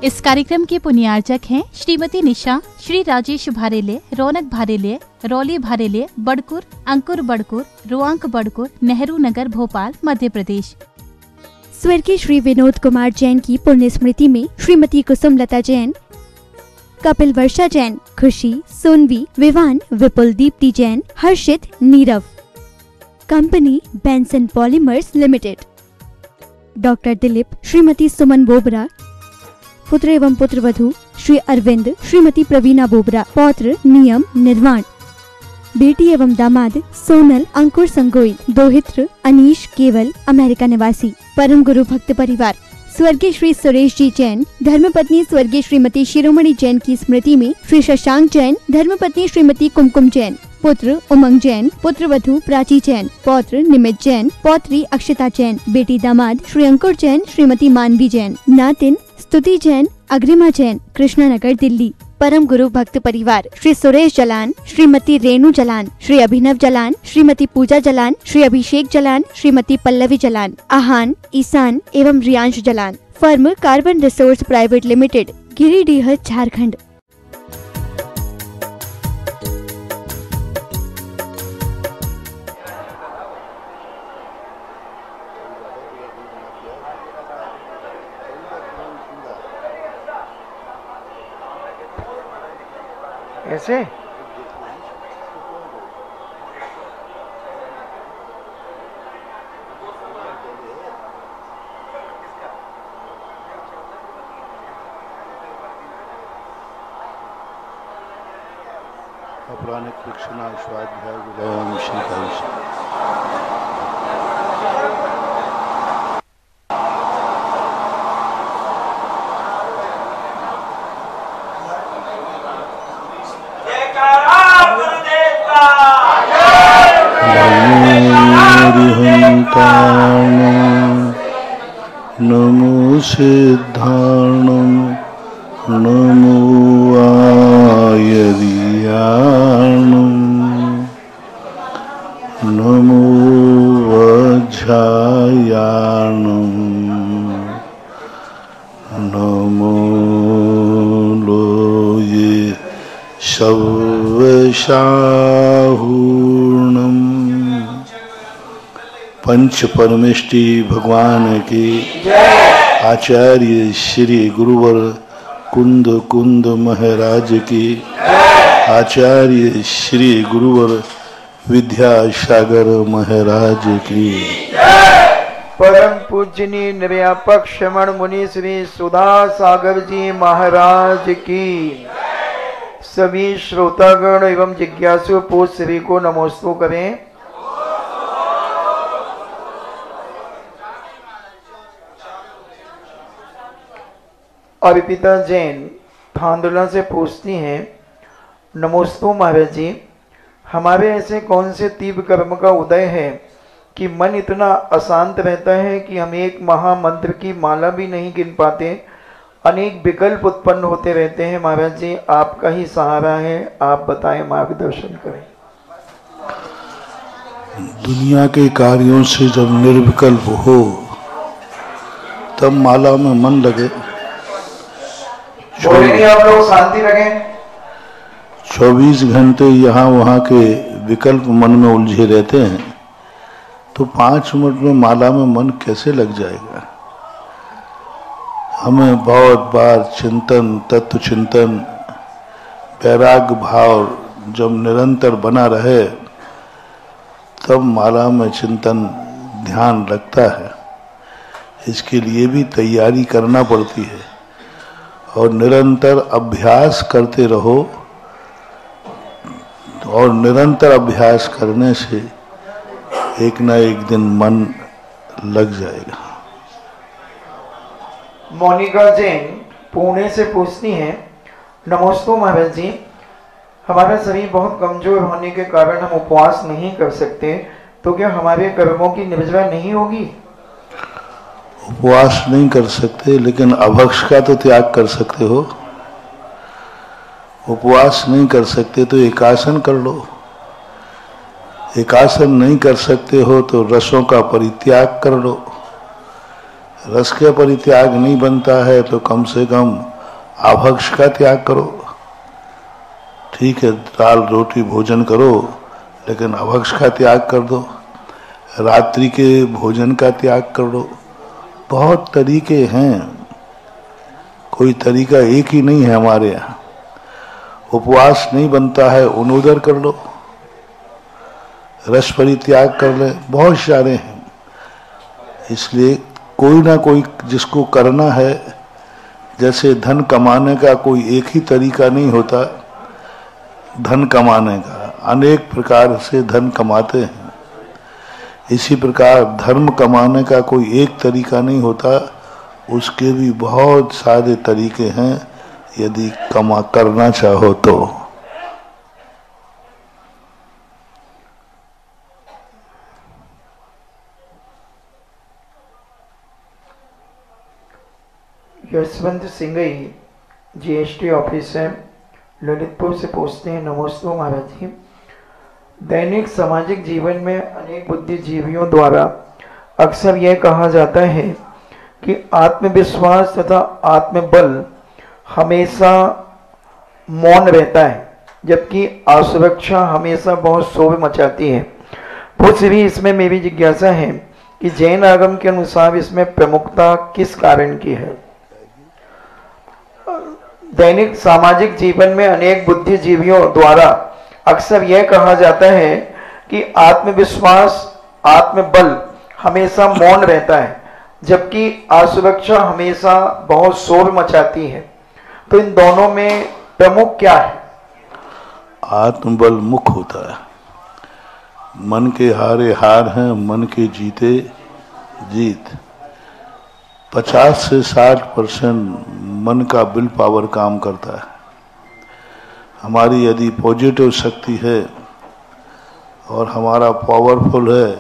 इस कार्यक्रम के पुण्यार्चक हैं श्रीमती निशा, श्री राजेश भारेले, रौनक भारेले, रौली भारेले, बड़कुर, अंकुर बड़कुर, रुआंक बड़कुर, नेहरू नगर, भोपाल, मध्य प्रदेश। स्वर्गीय श्री विनोद कुमार जैन की पुण्य स्मृति में श्रीमती कुसुम लता Jain, Kapil Varsha Jain, Khushi, Sonvi, Vivan, Vipul Deepti Jain, Harshit, Neerav. Company Benson polymers limited. Doctor Dilip, Shrimati Suman Bobra, पुत्र एवं पुत्रवधू श्री अरविंद, श्रीमती प्रवीणा बोबरा, पौत्र नियम निर्वाण। बेटी एवं दामाद सोनल, अंकुर संगोई, दोहित्र अनीश केवल, अमेरिका निवासी। परम गुरु भक्त परिवार। स्वर्गीय श्री सुरेश जी जैन, धर्मपत्नी स्वर्गीय श्रीमती शिरोमणि जैन की स्मृति में श्री शशांक जैन, धर्मपत्नी श्रीमती कुमकुम जैन, पुत्र उमंग जैन, पुत्रवधू प्राची जैन, पौत्र निमित जैन, पौत्री अक्षता जैन, बेटी दामाद श्री अंकुर जैन, श्रीमती मानवी जैन, नातिन स्तुति जैन, अग्रिमा जैन, कृष्णानगर, दिल्ली। परम गुरु भक्त परिवार। श्री सुरेश जलान, श्रीमती रेणु जलान, श्री अभिनव जलान, श्रीमती पूजा जलान, श्री अभिषेक जलान, श्रीमती पल्लवी जलान, आहान, ईशान एवं Riyansh Jalan. Firm carbon resource private limited, Giridih, Jharkhand. ऐसे अपराणिक कृष्णा स्वाध्याय विलयम श्रीकांश। नमो सिद्धार्णं, नमो आयर्याणं, नमो वज्रायाणं, नमो लोये शवशाहूर्णम्। पंच परमेष्टि भगवान की आचार्य श्री गुरुवर कुंद कुंद महाराज की, आचार्य श्री गुरुवर विद्यासागर महाराज की। परम पूजनीय निर्व्यापक श्रमण मुनि श्री सुधा सागर जी महाराज की। सभी श्रोतागण एवं जिज्ञासु पूज श्री को नमोस्तु करें। अर्पिता जैन धांधुला से पूछती हैं, नमोस्तु महाराज जी, हमारे ऐसे कौन से तीव्र कर्म का उदय है कि मन इतना अशांत रहता है कि हम एक महामंत्र की माला भी नहीं गिन पाते, अनेक विकल्प उत्पन्न होते रहते हैं। महाराज जी आपका ही सहारा है, आप बताएं, मार्गदर्शन करें। दुनिया के कार्यों से जब निर्विकल्प हो तब माला में मन लगे। आप लोग शांति रखें। 24 घंटे यहाँ वहाँ के विकल्प मन में उलझे रहते हैं तो 5 मिनट में माला में मन कैसे लग जाएगा। हमें बहुत बार चिंतन, तत्व चिंतन, वैराग्य भाव जब निरंतर बना रहे तब माला में चिंतन ध्यान लगता है। इसके लिए भी तैयारी करना पड़ती है और निरंतर अभ्यास करते रहो, और निरंतर अभ्यास करने से एक न एक दिन मन लग जाएगा। मोनिका जैन पुणे से पूछती हैं, नमोस्तु महाराज जी, हमारा शरीर बहुत कमजोर होने के कारण हम उपवास नहीं कर सकते, तो क्या हमारे कर्मों की निर्जरा नहीं होगी? उपवास नहीं कर सकते लेकिन अभक्ष का तो त्याग कर सकते हो। उपवास नहीं कर सकते तो एकासन कर लो। एकासन नहीं कर सकते हो तो रसों का परित्याग कर लो। रस के परित्याग नहीं बनता है तो कम से कम अभक्ष का त्याग करो, ठीक है, दाल रोटी भोजन करो, लेकिन अभक्ष का त्याग कर दो, रात्रि के भोजन का त्याग कर दो। बहुत तरीके हैं, कोई तरीका एक ही नहीं है हमारे यहाँ। उपवास नहीं बनता है, उनोदर कर लो, रस परित्याग कर ले, बहुत सारे हैं। इसलिए कोई ना कोई जिसको करना है, जैसे धन कमाने का कोई एक ही तरीका नहीं होता, धन कमाने का अनेक प्रकार से धन कमाते हैं। इसी प्रकार धर्म कमाने का कोई एक तरीका नहीं होता, उसके भी बहुत सारे तरीके हैं, यदि कमा करना चाहो तो। यशवंत सिंह जीएसटी ऑफिस है, ललितपुर से पूछते हैं, नमस्ते महाराज जी, दैनिक सामाजिक जीवन में अनेक बुद्धिजीवियों द्वारा अक्सर यह कहा जाता है कि आत्मविश्वास तथा आत्मबल हमेशा मौन रहता है, जबकि असुरक्षा हमेशा बहुत शोर मचाती है। कुछ भी इसमें मेरी जिज्ञासा है कि जैन आगम के अनुसार इसमें प्रमुखता किस कारण की है? दैनिक सामाजिक जीवन में अनेक बुद्धिजीवियों द्वारा अक्सर यह कहा जाता है कि आत्मविश्वास आत्मबल हमेशा मौन रहता है, जबकि असुरक्षा हमेशा बहुत शोर मचाती है। तो इन दोनों में प्रमुख क्या है? आत्मबल मुख्य होता है। मन के हारे हार हैं, मन के जीते जीत। 50 से 60% मन का विल पावर काम करता है। हमारी यदि पॉजिटिव शक्ति है और हमारा पावरफुल है,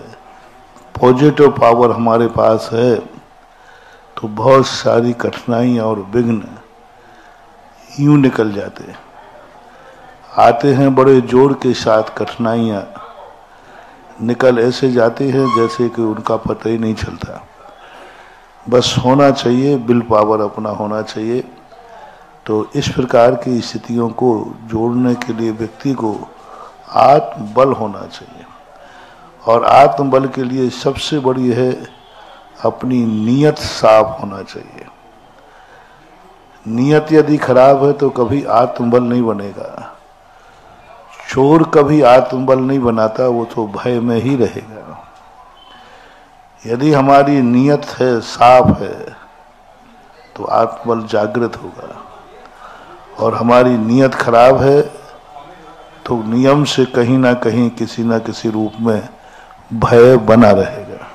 पॉजिटिव पावर हमारे पास है, तो बहुत सारी कठिनाई और विघ्न यूं निकल जाते हैं। आते हैं बड़े जोर के साथ, कठिनाइयाँ निकल ऐसे जाती हैं जैसे कि उनका पता ही नहीं चलता। बस होना चाहिए, विल पावर अपना होना चाहिए। तो इस प्रकार की स्थितियों को जोड़ने के लिए व्यक्ति को आत्मबल होना चाहिए, और आत्मबल के लिए सबसे बड़ी है अपनी नीयत साफ होना चाहिए। नीयत यदि खराब है तो कभी आत्मबल नहीं बनेगा। चोर कभी आत्मबल नहीं बनाता, वो तो भय में ही रहेगा। यदि हमारी नीयत है, साफ है, तो आत्मबल जागृत होगा। और हमारी नीयत खराब है तो नियम से कहीं ना कहीं किसी ना किसी रूप में भय बना रहेगा।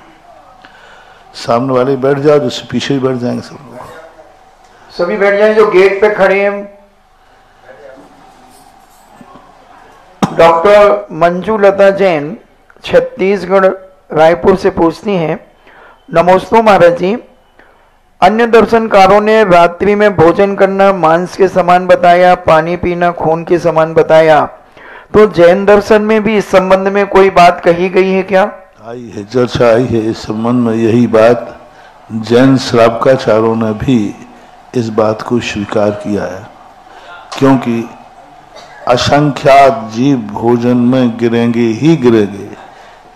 सामने वाले बैठ जाओ, जिससे पीछे ही बैठ जाएंगे सब लोग। सभी बैठ जाएं जो गेट पे खड़े हैं। डॉक्टर मंजू लता जैन छत्तीसगढ़ रायपुर से पूछती हैं, नमस्ते महाराज जी, अन्य दर्शनकारों ने रात्रि में भोजन करना मांस के समान बताया, पानी पीना खून के समान बताया, तो जैन दर्शन में भी इस संबंध में कोई बात कही गई है क्या? आई है, चर्चा आई है इस संबंध में। यही बात जैन श्रावकाचार्यों ने भी इस बात को स्वीकार किया है, क्योंकि असंख्यात जीव भोजन में गिरेंगे ही गिरेंगे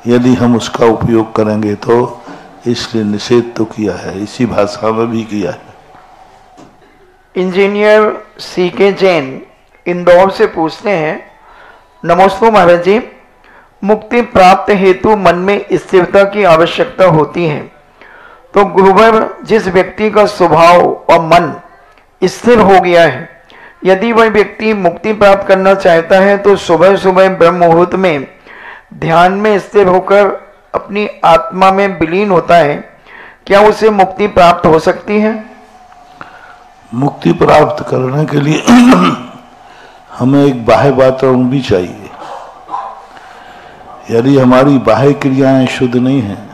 यदि हम उसका उपयोग करेंगे, तो इसलिए निषेध तो किया है, इसी भाषा में भी किया है। इंजीनियर सीके जैन इंदौर से पूछते हैं, नमस्ते महाराज जी, मुक्ति प्राप्त हेतु मन में स्थिरता की आवश्यकता होती है, तो गुरुवर जिस व्यक्ति का स्वभाव और मन स्थिर हो गया है, यदि वह व्यक्ति मुक्ति प्राप्त करना चाहता है तो सुबह सुबह ब्रह्म मुहूर्त में ध्यान में स्थिर होकर अपनी आत्मा में विलीन होता है, क्या उसे मुक्ति प्राप्त हो सकती है? मुक्ति प्राप्त करने के लिए हमें एक बाह्य वातावरण भी चाहिए। यदि हमारी बाह्य क्रियाएं शुद्ध नहीं हैं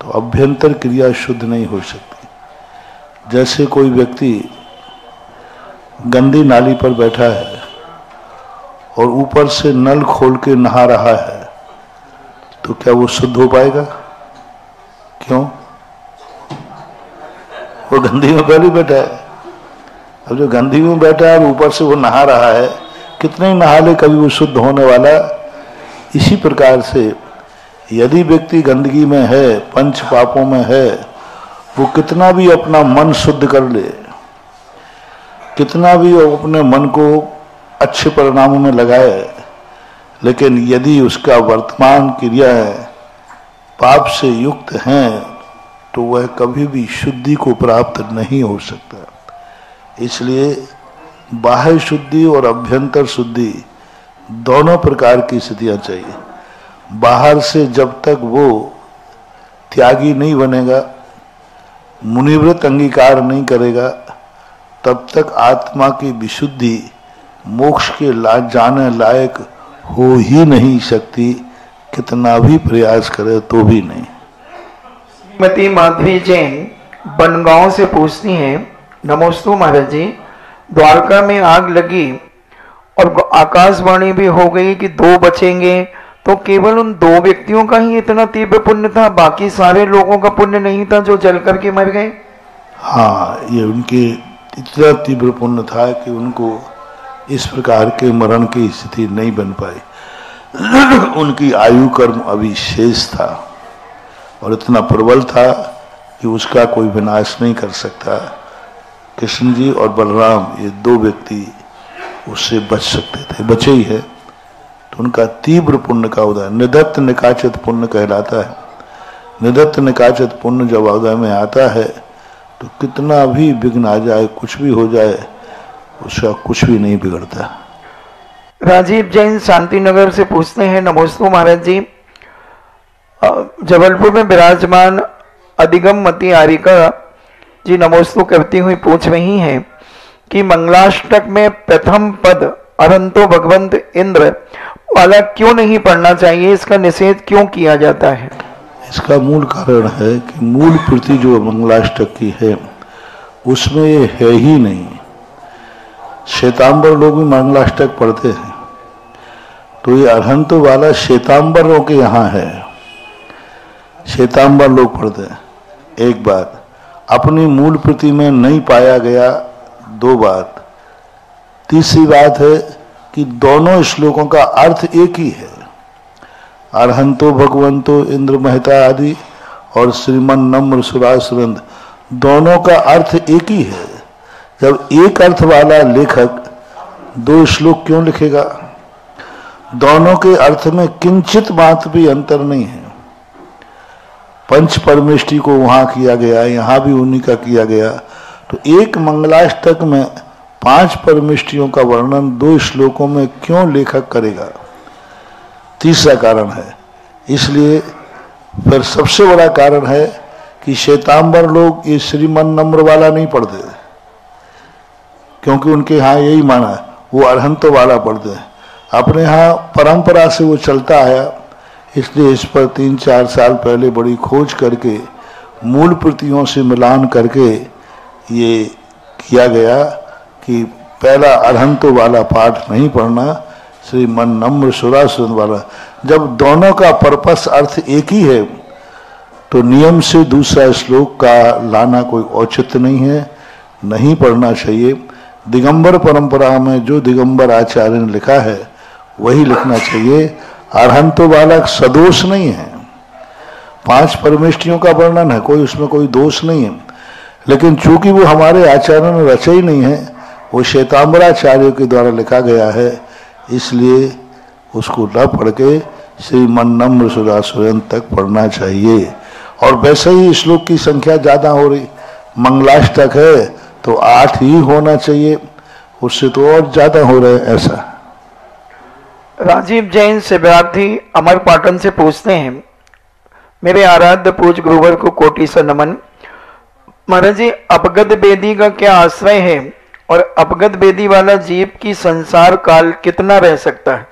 तो अभ्यंतर क्रिया शुद्ध नहीं हो सकती। जैसे कोई व्यक्ति गंदी नाली पर बैठा है और ऊपर से नल खोल के नहा रहा है, तो क्या वो शुद्ध हो पाएगा? क्यों? वो गंदी में पहले बैठा है। अब जो गंदगी में बैठा है ऊपर से वो नहा रहा है, कितने ही नहा ले कभी वो शुद्ध होने वाला। इसी प्रकार से यदि व्यक्ति गंदगी में है, पंच पापों में है, वो कितना भी अपना मन शुद्ध कर ले, कितना भी वो अपने मन को अच्छे परिणामों में लगाए, लेकिन यदि उसका वर्तमान क्रियाएं पाप से युक्त हैं तो वह कभी भी शुद्धि को प्राप्त नहीं हो सकता। इसलिए बाह्य शुद्धि और अभ्यंतर शुद्धि दोनों प्रकार की स्थितियां चाहिए। बाहर से जब तक वो त्यागी नहीं बनेगा, मुनिवृत्त अंगीकार नहीं करेगा, तब तक आत्मा की विशुद्धि मोक्ष के जाने लायक हो ही नहीं सकती, कितना भी प्रयास करे तो भी नहीं। श्रीमती माधवी जैन बनगांव से पूछती हैं, नमोस्तु महाराज जी, द्वारका में आग लगी और आकाशवाणी भी हो गई कि 2 बचेंगे, तो केवल उन 2 व्यक्तियों का ही इतना तीव्र पुण्य था, बाकी सारे लोगों का पुण्य नहीं था जो जल करके मर गए? हाँ, ये उनके इतना तीव्र पुण्य था कि उनको इस प्रकार के मरण की स्थिति नहीं बन पाई। उनकी आयु कर्म अभी शेष था और इतना प्रबल था कि उसका कोई विनाश नहीं कर सकता। कृष्ण जी और बलराम, ये 2 व्यक्ति उससे बच सकते थे, बचे ही है। तो उनका तीव्र पुण्य का उदय निदत्त निकाचित पुण्य कहलाता है। निदत्त निकाचित पुण्य जब उदय में आता है तो कितना भी विघ्न आ जाए, कुछ भी हो जाए, उसका कुछ भी नहीं बिगड़ता। राजीव जैन शांतिनगर से पूछते हैं, नमोस्तु महाराज जी, जबलपुर में विराजमान अधिगम मती आरिका जी नमोस्तु करती हुई पूछ रही हैं कि मंगलाष्टक में प्रथम पद अरंतो भगवंत इंद्र वाला क्यों नहीं पढ़ना चाहिए, इसका निषेध क्यों किया जाता है? इसका मूल कारण है कि मूल प्रति जो मंगलाष्टक की है उसमें ये है ही नहीं। श्वेतांबर लोग भी मंगलाष्टक पढ़ते हैं, तो ये अरहंतो वाला श्वेतांबरों के यहाँ है, श्वेतांबर लोग पढ़ते हैं। एक बात अपनी मूल प्रति में नहीं पाया गया, 2 बात। तीसरी बात है कि दोनों श्लोकों का अर्थ एक ही है। अरहंतो भगवंतो इंद्र महता आदि और श्रीमन नम्र सुरासुरंद, दोनों का अर्थ एक ही है। जब एक अर्थ वाला लेखक 2 श्लोक क्यों लिखेगा? दोनों के अर्थ में किंचित मात्र भी अंतर नहीं है। पंच परमेष्टि को वहां किया गया, यहां भी उन्हीं का किया गया, तो एक मंगलाष्टक में 5 परमेष्टियों का वर्णन 2 श्लोकों में क्यों लेखक करेगा? तीसरा कारण है। इसलिए फिर सबसे बड़ा कारण है कि श्वेतांबर लोग ये श्रीमन नम्र वाला नहीं पढ़ते, क्योंकि उनके यहाँ यही माना है, वो अरहंतो वाला पढ़ते हैं। अपने यहाँ परंपरा से वो चलता आया, इसलिए इस पर 3-4 साल पहले बड़ी खोज करके मूल प्रतियों से मिलान करके ये किया गया कि पहला अरहंतो वाला पाठ नहीं पढ़ना, श्रीमन नम्र सुरासुरंद वाला। जब दोनों का पर्पस अर्थ एक ही है तो नियम से दूसरा श्लोक का लाना कोई औचित्य नहीं है, नहीं पढ़ना चाहिए। दिगंबर परंपरा में जो दिगंबर आचार्य ने लिखा है वही लिखना चाहिए। अरहंतो वाला सदोष नहीं है, 5 परमेष्टियों का वर्णन है, कोई उसमें कोई दोष नहीं है, लेकिन चूंकि वो हमारे आचार्यों ने रचा ही नहीं है, वो श्वेतांबराचार्यों के द्वारा लिखा गया है, इसलिए उसको न पढ़ के श्रीमन नम्र सुरासुरंद तक पढ़ना चाहिए। और वैसे ही श्लोक की संख्या ज्यादा हो रही, मंगलाष्टक है तो 8 ही होना चाहिए, उससे तो और ज्यादा हो रहे हैं। ऐसा राजीव जैन शिवरार्थी अमर पाटन से पूछते हैं, मेरे आराध्य पूज गुरुवर को कोटि से नमन। महाराज जी, अपगत वेदी का क्या आश्रय है और अपगत वेदी वाला जीव की संसार काल कितना रह सकता है?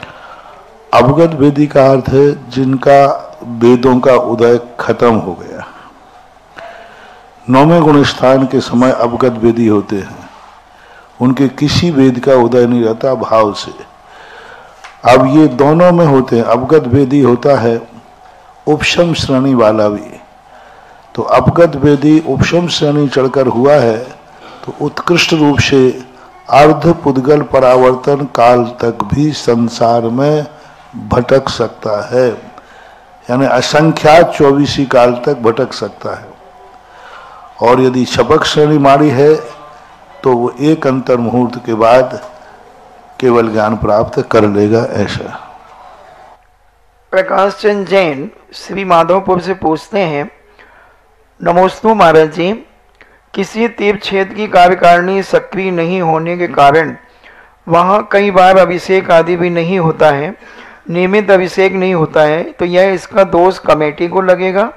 अपगत वेदी का अर्थ है जिनका वेदों का उदय खत्म हो गया। 9वें गुण स्थान के समय अपगत वेदी होते हैं, उनके किसी वेद का उदय नहीं रहता भाव से। अब ये दोनों में होते हैं, अपगत वेदी होता है उपशम श्रेणी वाला भी, तो अपगत वेदी उपशम श्रेणी चढ़कर हुआ है तो उत्कृष्ट रूप से अर्ध पुद्गल परावर्तन काल तक भी संसार में भटक सकता है, यानी असंख्यात 24 काल तक भटक सकता है। और यदि शपक श्रेणी मारी है तो वो एक अंतर मुहूर्त के बाद केवल ज्ञान प्राप्त कर लेगा। ऐसा प्रकाश चंद जैन श्री माधवपुर से पूछते हैं, नमोस्तु महाराज जी, किसी तीर्थ क्षेत्र की कार्यकारिणी सक्रिय नहीं होने के कारण वहाँ कई बार अभिषेक आदि भी नहीं होता है, नियमित अभिषेक नहीं होता है, तो यह इसका दोष कमेटी को लगेगा?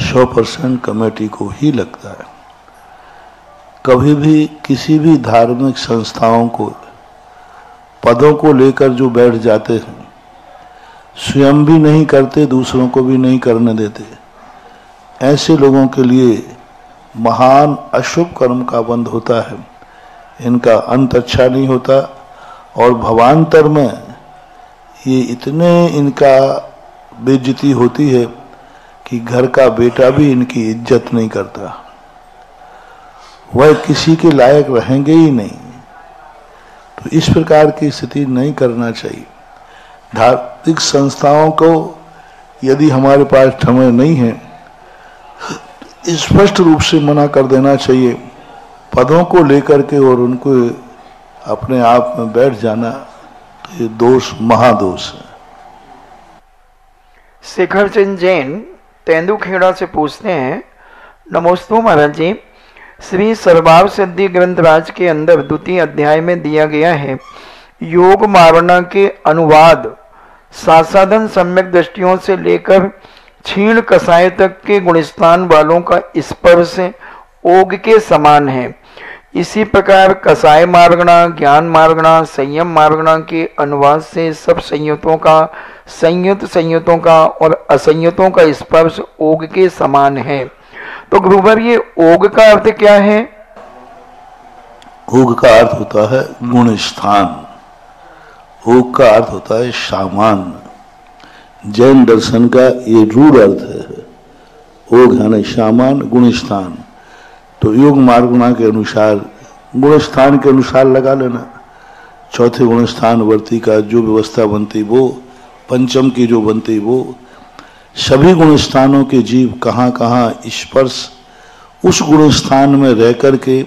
100% कमेटी को ही लगता है। कभी भी किसी भी धार्मिक संस्थाओं को पदों को लेकर जो बैठ जाते हैं, स्वयं भी नहीं करते, दूसरों को भी नहीं करने देते, ऐसे लोगों के लिए महान अशुभ कर्म का बंध होता है। इनका अंत अच्छा नहीं होता और भवांतर में ये इतने इनका बेइज्जती होती है कि घर का बेटा भी इनकी इज्जत नहीं करता, वह किसी के लायक रहेंगे ही नहीं। तो इस प्रकार की स्थिति नहीं करना चाहिए। धार्मिक संस्थाओं को यदि हमारे पास समय नहीं है, स्पष्ट रूप से मना कर देना चाहिए। पदों को लेकर के और उनको अपने आप में बैठ जाना, तो ये दोष महादोष है। शेखर चंद जैन तेंदुखेड़ा से पूछते हैं, नमोस्तु महाराज जी, श्री सर्वाव सिद्धि ग्रंथराज के अंदर 2 अध्याय में दिया गया है, योग मावरणा के अनुवाद सासाधन सम्यक दृष्टियों से लेकर क्षीण कसाय तक के गुणस्थान वालों का स्पर्श ओग के समान है। इसी प्रकार कसाय मार्गणा, ज्ञान मार्गणा, संयम मार्गणा के अनुवाद से सब संयुतों का और असंयुतों का स्पर्श ओग के समान है। तो गुरुवर, ये ओग का अर्थ क्या है? ओग का अर्थ होता है गुणस्थान, ओग का अर्थ होता है सामान्य। जैन दर्शन का ये रूढ़ अर्थ है। ओग है सामान्य, गुणस्थान। तो योग मार्गुणा के अनुसार गुणस्थान के अनुसार लगा लेना। चौथे गुणस्थान वर्ती का जो व्यवस्था बनती वो, पंचम की जो बनती वो, सभी गुणस्थानों के जीव कहाँ कहाँ स्पर्श, उस गुणस्थान में रह करके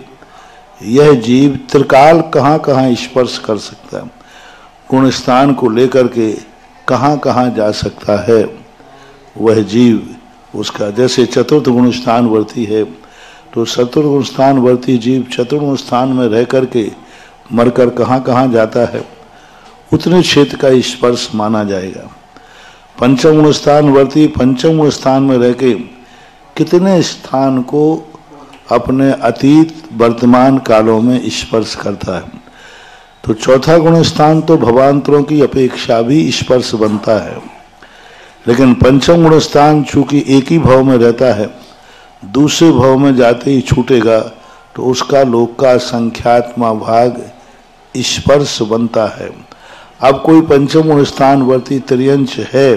यह जीव त्रिकाल कहाँ कहाँ स्पर्श कर सकता है, गुणस्थान को लेकर के कहाँ कहाँ जा सकता है वह जीव। उसका जैसे चतुर्थ गुणस्थान वर्ती है, तो चतुर्थ गुणस्थान वर्ती जीव चतुर्थ गुणस्थान में रह करके मरकर कहाँ कहाँ जाता है, उतने क्षेत्र का स्पर्श माना जाएगा। पंचम गुणस्थान वर्ती पंचम गुणस्थान में रह के कितने स्थान को अपने अतीत वर्तमान कालों में स्पर्श करता है। तो चौथा गुणस्थान तो भवांतरों की अपेक्षा भी स्पर्श बनता है, लेकिन पंचम गुणस्थान चूंकि एक ही भाव में रहता है, दूसरे भाव में जाते ही छूटेगा, तो उसका लोक का संख्यात्मा भाग स्पर्श बनता है। अब कोई पंचम गुणस्थान वर्ती त्रियंश है,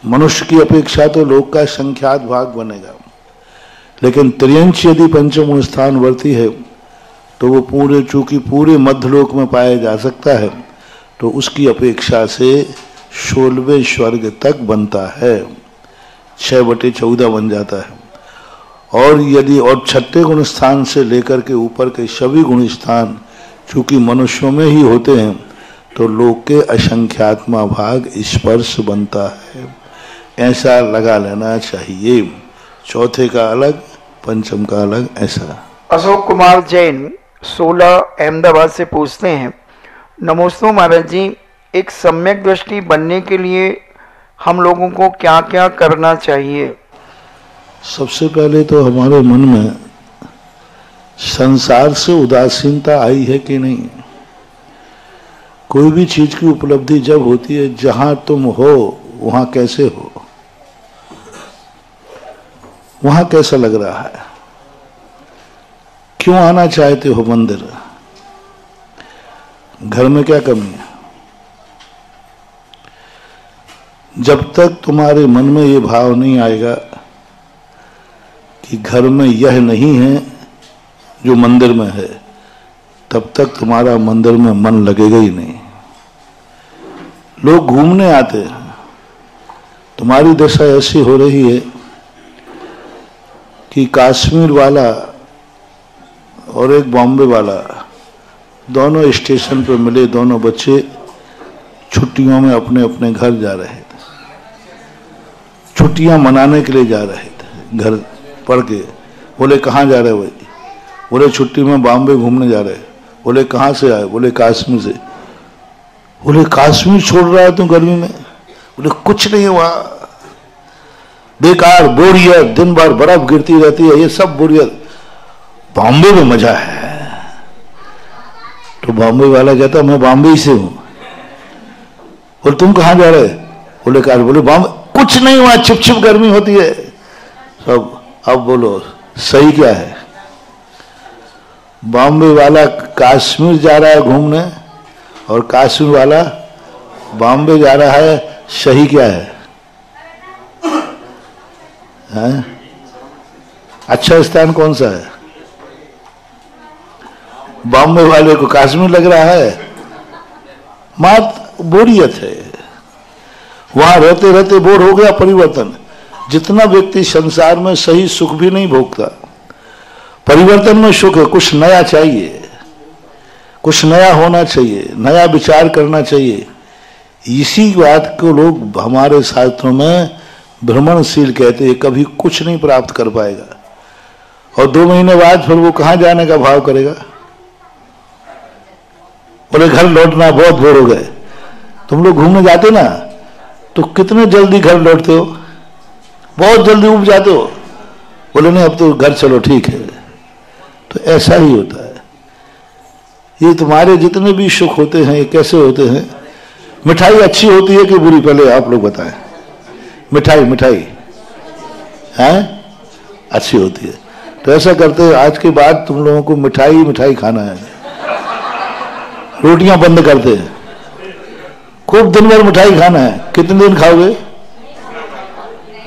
मनुष्य की अपेक्षा तो लोक का संख्यात भाग बनेगा, लेकिन त्रियंश यदि पंचम गुणस्थान वर्ती है तो वो पूरे, चूंकि पूरे मध्यलोक में पाया जा सकता है, तो उसकी अपेक्षा से 16वें स्वर्ग तक बनता है, 6/14 बन जाता है। और यदि और छठे गुणस्थान से लेकर के ऊपर के सभी गुणस्थान चूंकि मनुष्यों में ही होते हैं, तो लोक के असंख्यात्मा भाग स्पर्श बनता है। ऐसा लगा लेना चाहिए, चौथे का अलग, पंचम का अलग, ऐसा। अशोक कुमार जैन 16 अहमदाबाद से पूछते हैं, नमोस्तु महाराज जी, एक सम्यक दृष्टि बनने के लिए हम लोगों को क्या क्या करना चाहिए? सबसे पहले तो हमारे मन में संसार से उदासीनता आई है कि नहीं। कोई भी चीज की उपलब्धि जब होती है, जहां तुम हो वहां कैसे हो, वहां कैसा लग रहा है, क्यों आना चाहते हो मंदिर, घर में क्या कमी है। जब तक तुम्हारे मन में ये भाव नहीं आएगा कि घर में यह नहीं है जो मंदिर में है, तब तक तुम्हारा मंदिर में मन लगेगा ही नहीं। लोग घूमने आते हैं, तुम्हारी दशा ऐसी हो रही है कि कश्मीर वाला और एक बॉम्बे वाला दोनों स्टेशन पर मिले, दोनों बच्चे छुट्टियों में अपने अपने घर जा रहे थे, छुट्टियां मनाने के लिए जा रहे थे घर पढ़ के। बोले कहाँ जा रहे भाई? बोले छुट्टी में बॉम्बे घूमने जा रहे। बोले कहाँ से आए? बोले कश्मीर से। बोले कश्मीर छोड़ रहा है तू गर्मी में? बोले कुछ नहीं हुआ, बेकार, बोरियत, दिन भर बर्फ गिरती रहती है, ये सब बोरियत, बॉम्बे में मजा है। तो बॉम्बे वाला कहता मैं बॉम्बे से हूं। बोले तुम कहाँ जा रहे? बोले कश्मीर। बोले बॉम्बे कुछ नहीं हुआ, छिप छिप गर्मी होती है सब। अब बोलो सही क्या है? बॉम्बे वाला कश्मीर जा रहा है घूमने और कश्मीर वाला बॉम्बे जा रहा है, सही क्या है? हैं? अच्छा स्थान कौन सा है? बॉम्बे वाले को कश्मीर लग रहा है, मात बोरियत है। वहां रहते रहते बोर हो गया। परिवर्तन, जितना व्यक्ति संसार में सही सुख भी नहीं भोगता, परिवर्तन में सुख है। कुछ नया चाहिए, कुछ नया होना चाहिए, नया विचार करना चाहिए। इसी बात को लोग हमारे शास्त्रों में भ्रमणशील कहते हैं। कभी कुछ नहीं प्राप्त कर पाएगा और 2 महीने बाद फिर वो कहां जाने का भाव करेगा? बोले घर लौटना, बहुत बोर हो गए। तुम लोग घूमने जाते ना तो कितने जल्दी घर लौटते हो? बहुत जल्दी उब जाते हो। बोले नहीं अब तो घर चलो, ठीक है। तो ऐसा ही होता है। ये तुम्हारे जितने भी सुख होते हैं ये कैसे होते हैं? मिठाई अच्छी होती है कि बुरी? पहले आप लोग बताएं। मिठाई है अच्छी होती है। तो ऐसा करते हैं, आज के बाद तुम लोगों को मिठाई खाना है, रोटियां बंद करते हैं, खूब दिन भर मिठाई खाना है। कितने दिन खाओगे?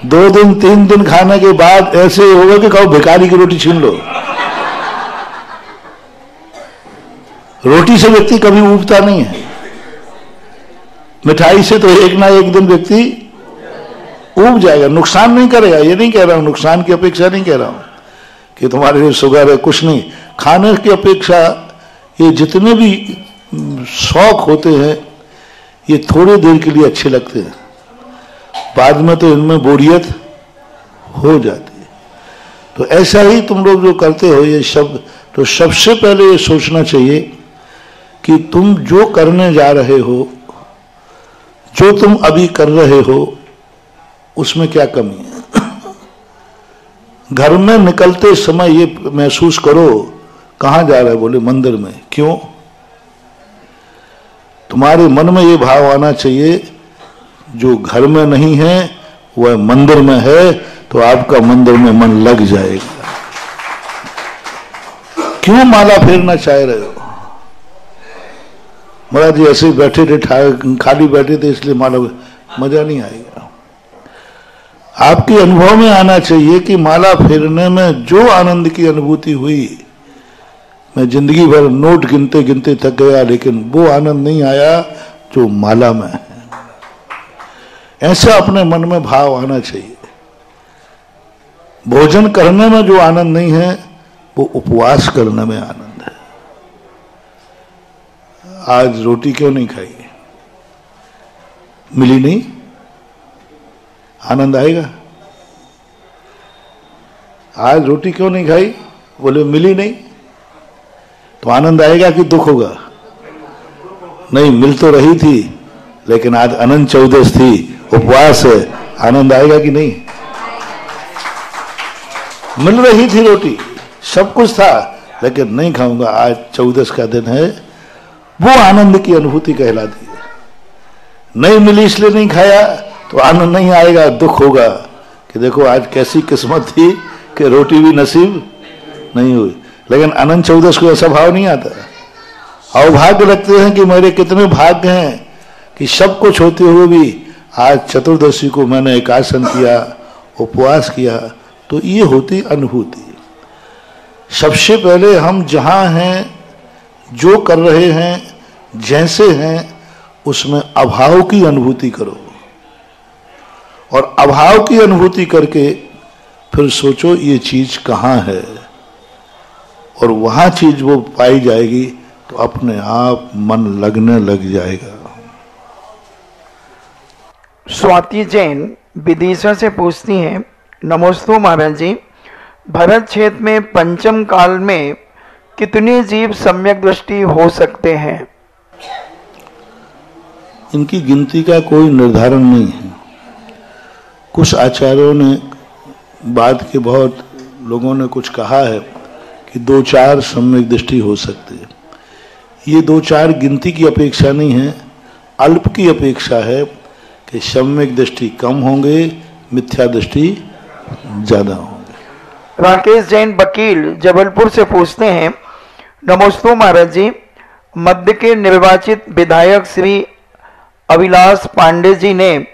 2 दिन 3 दिन खाने के बाद ऐसे होगा कि कहो भिखारी की रोटी छीन लो। रोटी से व्यक्ति कभी उबता नहीं है, मिठाई से तो एक ना एक दिन व्यक्ति उब जाएगा। नुकसान नहीं करेगा, ये नहीं कह रहा हूं, नुकसान की अपेक्षा नहीं कह रहा हूं कि तुम्हारे लिए शुगर है, कुछ नहीं। खाने की अपेक्षा ये जितने भी शौक होते हैं ये थोड़ी देर के लिए अच्छे लगते हैं, बाद में तो इनमें बोरियत हो जाती है। तो ऐसा ही तुम लोग जो करते हो ये सब, तो सबसे पहले ये सोचना चाहिए कि तुम जो करने जा रहे हो, जो तुम अभी कर रहे हो, उसमें क्या कमी है। घर में निकलते समय ये महसूस करो कहां जा रहे हो? बोले मंदिर में। क्यों? तुम्हारे मन में ये भाव आना चाहिए जो घर में नहीं है वह मंदिर में है, तो आपका मंदिर में मन लग जाएगा। क्यों माला फेरना चाह रहे हो? महाराज जी ऐसे ही बैठे थे, खाली बैठे थे इसलिए माला, मजा नहीं आएगा। आपके अनुभव में आना चाहिए कि माला फेरने में जो आनंद की अनुभूति हुई, मैं जिंदगी भर नोट गिनते गिनते थक गया, लेकिन वो आनंद नहीं आया जो माला में है। ऐसा अपने मन में भाव आना चाहिए। भोजन करने में जो आनंद नहीं है वो उपवास करने में आनंद है। आज रोटी क्यों नहीं खाई? मिली नहीं, आनंद आएगा? आज रोटी क्यों नहीं खाई? बोले मिली नहीं, तो आनंद आएगा कि दुख होगा? नहीं, मिल तो रही थी लेकिन आज अनंत चौदस थी, उपवास है, आनंद आएगा कि नहीं? मिल रही थी रोटी, सब कुछ था, लेकिन नहीं खाऊंगा, आज चौदस का दिन है, वो आनंद की अनुभूति कहलाती है। नहीं मिली इसलिए नहीं खाया तो आनंद नहीं आएगा, दुख होगा कि देखो आज कैसी किस्मत थी कि रोटी भी नसीब नहीं हुई। लेकिन अनंत चौदस को ऐसा भाव नहीं आता। अवभाग्य लगते हैं कि मेरे कितने भाग्य हैं कि सब कुछ होते हुए भी आज चतुर्दशी को मैंने एकासन किया, उपवास किया, तो ये होती अनुभूति। सबसे पहले हम जहां हैं, जो कर रहे हैं, जैसे हैं, उसमें अभाव की अनुभूति करो, और अभाव की अनुभूति करके फिर सोचो ये चीज कहां है, और वहां चीज वो पाई जाएगी तो अपने आप मन लगने लग जाएगा। स्वाति जैन विदिशा से पूछती हैं, नमोस्तु महाराज जी, भरत क्षेत्र में पंचम काल में कितने जीव सम्यक दृष्टि हो सकते हैं? इनकी गिनती का कोई निर्धारण नहीं है। कुछ आचार्यों ने, बाद के बहुत लोगों ने कुछ कहा है कि 2-4 सम्यक दृष्टि हो सकते हैं। ये 2-4 गिनती की अपेक्षा नहीं है, अल्प की अपेक्षा है कि सम्यक दृष्टि कम होंगे, मिथ्या दृष्टि ज्यादा होंगे। राकेश जैन वकील जबलपुर से पूछते हैं, नमोस्तु महाराज जी, मध्य के निर्वाचित विधायक श्री अभिलाष पांडे जी ने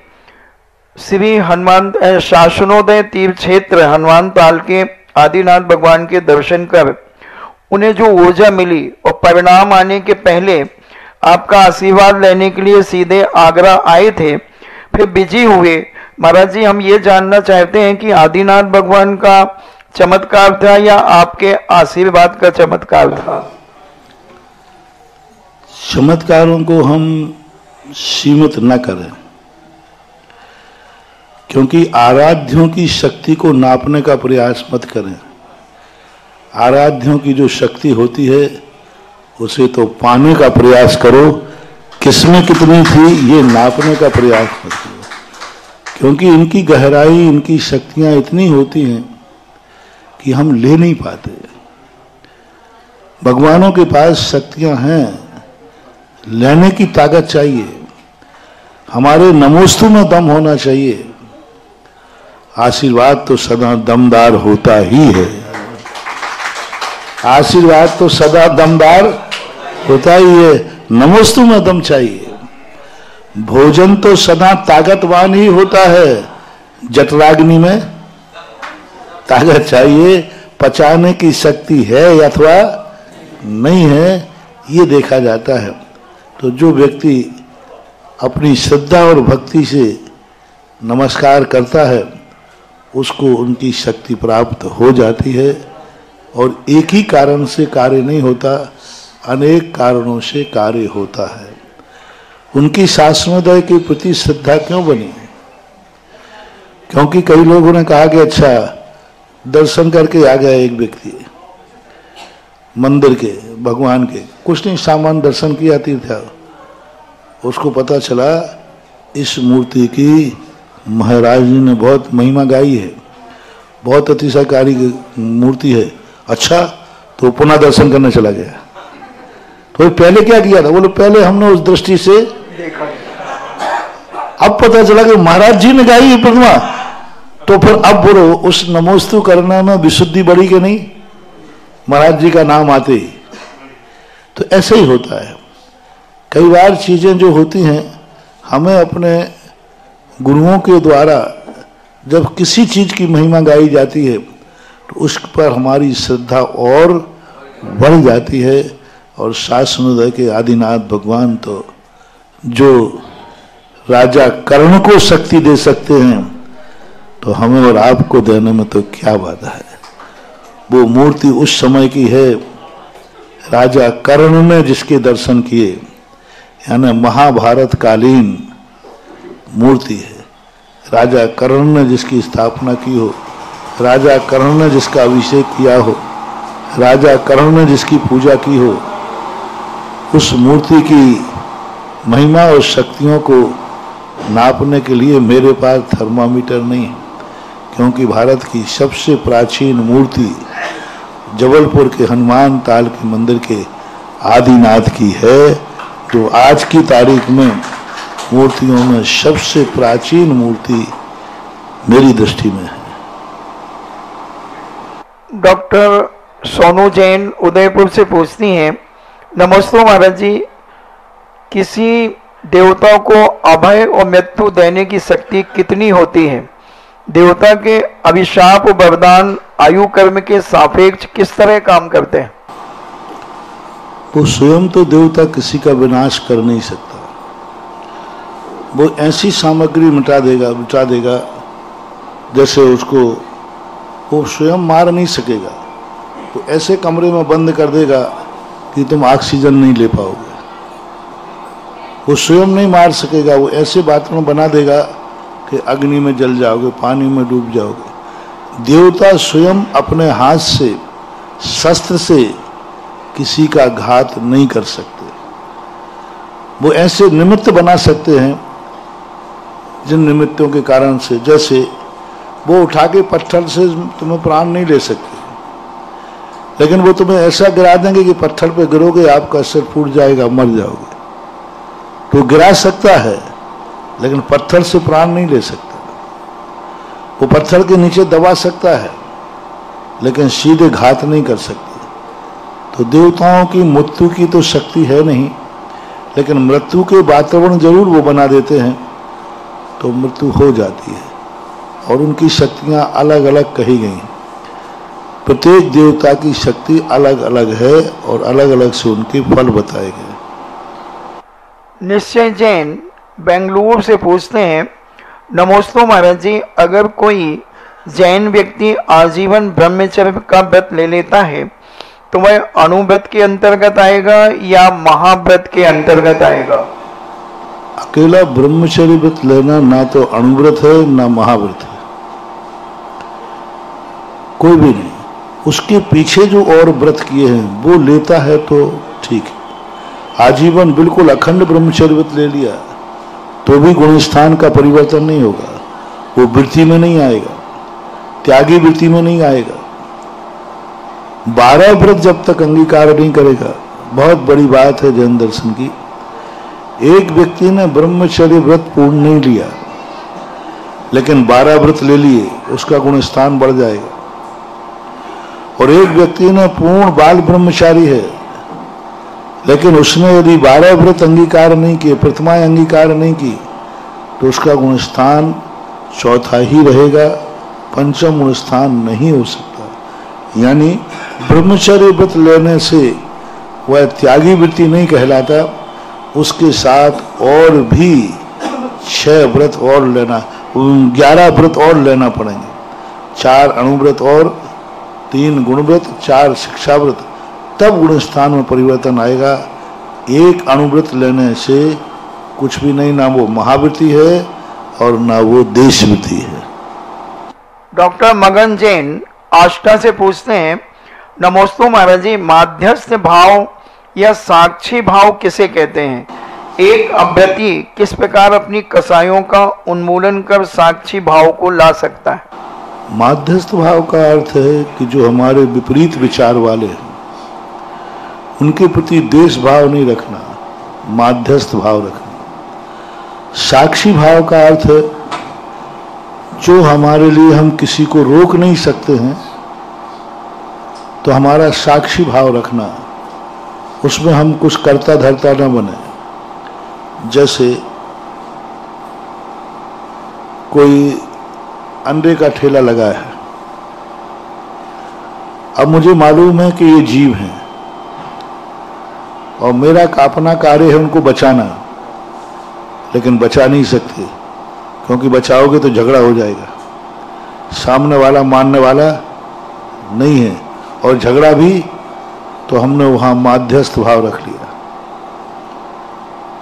श्री हनुमान शासनोदय तीर्थ क्षेत्र हनुमान ताल के आदिनाथ भगवान के दर्शन कर उन्हें जो ऊर्जा मिली और परिणाम आने के पहले आपका आशीर्वाद लेने के लिए सीधे आगरा आए थे, फिर बिजी हुए। महाराज जी, हम ये जानना चाहते हैं कि आदिनाथ भगवान का चमत्कार था या आपके आशीर्वाद का चमत्कार था? चमत्कारों को हम सीमित न करें, क्योंकि आराध्यों की शक्ति को नापने का प्रयास मत करें। आराध्यों की जो शक्ति होती है उसे तो पाने का प्रयास करो, किसमें कितनी थी ये नापने का प्रयास मत करो, क्योंकि इनकी गहराई, इनकी शक्तियां इतनी होती हैं कि हम ले नहीं पाते। भगवानों के पास शक्तियां हैं, लेने की ताकत चाहिए। हमारे नमोस्तु में दम होना चाहिए। आशीर्वाद तो सदा दमदार होता ही है। आशीर्वाद तो सदा दमदार होता ही है। नमोस्तु में दम चाहिए। भोजन तो सदा ताकतवान ही होता है। जठराग्नि में ताकत चाहिए। पचाने की शक्ति है अथवा नहीं है, ये देखा जाता है। तो जो व्यक्ति अपनी श्रद्धा और भक्ति से नमस्कार करता है, उसको उनकी शक्ति प्राप्त हो जाती है। और एक ही कारण से कार्य नहीं होता, अनेक कारणों से कार्य होता है। उनकी शासनोदय के प्रति श्रद्धा क्यों बनी? क्योंकि कई लोगों ने कहा कि अच्छा, दर्शन करके आ गया एक व्यक्ति मंदिर के, भगवान के, कुछ नहीं, सामान दर्शन किया तीर्थ, उसको पता चला इस मूर्ति की महाराज जी ने बहुत महिमा गाई है, बहुत अतिशयकारी मूर्ति है। अच्छा, तो पुनः दर्शन करने चला गया। तो पहले क्या किया था? बोले पहले हमने उस दृष्टि से देखा, अब पता चला कि महाराज जी ने गाई है प्रतिमा, तो फिर अब बोलो उस नमोस्तु करने में विशुद्धि बढ़ी कि नहीं? महाराज जी का नाम आते ही। तो ऐसे ही होता है। कई बार चीजें जो होती हैं, हमें अपने गुरुओं के द्वारा जब किसी चीज की महिमा गाई जाती है तो उस पर हमारी श्रद्धा और बढ़ जाती है। और शासनोदय के आदिनाथ भगवान तो जो राजा कर्ण को शक्ति दे सकते हैं, तो हमें और आपको देने में तो क्या बाधा है। वो मूर्ति उस समय की है, राजा कर्ण ने जिसके दर्शन किए, यानी महाभारत कालीन मूर्ति है। राजा कर्ण ने जिसकी स्थापना की हो, राजा कर्ण ने जिसका अभिषेक किया हो, राजा कर्ण ने जिसकी पूजा की हो, उस मूर्ति की महिमा और शक्तियों को नापने के लिए मेरे पास थर्मामीटर नहीं है। क्योंकि भारत की सबसे प्राचीन मूर्ति जबलपुर के हनुमान ताल के मंदिर के आदिनाथ की है, जो आज की तारीख में मूर्तियों में सबसे प्राचीन मूर्ति मेरी दृष्टि में है। डॉक्टर सोनू जैन उदयपुर से पूछती हैं, नमस्ते महाराज जी, किसी देवता को अभय और मृत्यु देने की शक्ति कितनी होती है? देवता के अभिशाप वरदान आयु कर्म के सापेक्ष किस तरह काम करते हैं? वो स्वयं तो देवता किसी का विनाश कर नहीं सकता। वो ऐसी सामग्री मिटा देगा जैसे उसको वो स्वयं मार नहीं सकेगा। वो ऐसे कमरे में बंद कर देगा कि तुम ऑक्सीजन नहीं ले पाओगे। वो स्वयं नहीं मार सकेगा। वो ऐसे वातावरण बना देगा कि अग्नि में जल जाओगे, पानी में डूब जाओगे। देवता स्वयं अपने हाथ से, शस्त्र से किसी का घात नहीं कर सकते। वो ऐसे निमित्त बना सकते हैं जिन निमित्तों के कारण से, जैसे वो उठा के पत्थर से तुम्हें प्राण नहीं ले सकते, लेकिन वो तुम्हें ऐसा गिरा देंगे कि पत्थर पे गिरोगे, आपका सिर फूट जाएगा, मर जाओगे। तो गिरा सकता है लेकिन पत्थर से प्राण नहीं ले सकता। वो पत्थर के नीचे दबा सकता है लेकिन सीधे घात नहीं कर सकते। तो देवताओं की मृत्यु की तो शक्ति है नहीं, लेकिन मृत्यु के वातावरण जरूर वो बना देते हैं, तो मृत्यु हो जाती है। और उनकी शक्तियां अलग अलग कही गई हैं। प्रत्येक देवता की शक्ति अलग अलग है और अलग अलग से उनके फल बताए गए। निश्चय जैन बेंगलुरु से पूछते हैं, नमोस्तु महाराज जी, अगर कोई जैन व्यक्ति आजीवन ब्रह्मचर्य का व्रत ले लेता है तो वह अनुव्रत के अंतर्गत आएगा या महाव्रत के अंतर्गत आएगा? अकेला ब्रह्मचर्य व्रत लेना ना तो अणुव्रत है ना महाव्रत है, कोई भी नहीं। उसके पीछे जो और व्रत किए हैं वो लेता है तो ठीक है। आजीवन बिल्कुल अखंड ब्रह्मचर्य व्रत ले लिया तो भी गुणस्थान का परिवर्तन नहीं होगा। वो वृत्ति में नहीं आएगा, त्यागी वृत्ति में नहीं आएगा। 12 व्रत जब तक अंगीकार नहीं करेगा, बहुत बड़ी बात है जैन दर्शन की। एक व्यक्ति ने ब्रह्मचर्य व्रत पूर्ण नहीं लिया लेकिन 12 व्रत ले लिए, उसका गुणस्थान बढ़ जाएगा। और एक व्यक्ति ने पूर्ण बाल ब्रह्मचारी है लेकिन उसने यदि 12 व्रत अंगीकार नहीं किए, प्रथमाएं अंगीकार नहीं की, तो उसका गुणस्थान चौथा ही रहेगा, पंचम गुणस्थान नहीं हो सकता। यानी ब्रह्मचर्य व्रत लेने से वह त्यागी वृत्ति नहीं कहलाता, उसके साथ और भी 6 व्रत और लेना, 11 व्रत और लेना पड़ेंगे। 4 अणुव्रत और 3 गुणव्रत, 4 शिक्षा व्रत, तब गुणस्थान में परिवर्तन आएगा। एक अणुव्रत लेने से कुछ भी नहीं, ना वो महावृत्ति है और ना वो देशवृत्ति है। डॉक्टर मगन जैन आष्टा से पूछते हैं, नमोस्तु महाराज जी, माध्यस्थ भाव या साक्षी भाव किसे कहते हैं? एक अभ्यर्थी किस प्रकार अपनी कसायों का उन्मूलन कर साक्षी भाव को ला सकता है? माध्यस्थ भाव का अर्थ है कि जो हमारे विपरीत विचार वाले हैं उनके प्रति द्वेष भाव नहीं रखना, माध्यस्थ भाव रखना। साक्षी भाव का अर्थ है जो हमारे लिए हम किसी को रोक नहीं सकते हैं तो हमारा साक्षी भाव रखना, उसमें हम कुछ करता धरता न बने। जैसे कोई अंडे का ठेला लगा है, अब मुझे मालूम है कि ये जीव हैं और मेरा अपना कार्य है उनको बचाना, लेकिन बचा नहीं सकते क्योंकि बचाओगे तो झगड़ा हो जाएगा। सामने वाला मानने वाला नहीं है और झगड़ा भी, तो हमने वहां माध्यस्थ भाव रख लिया।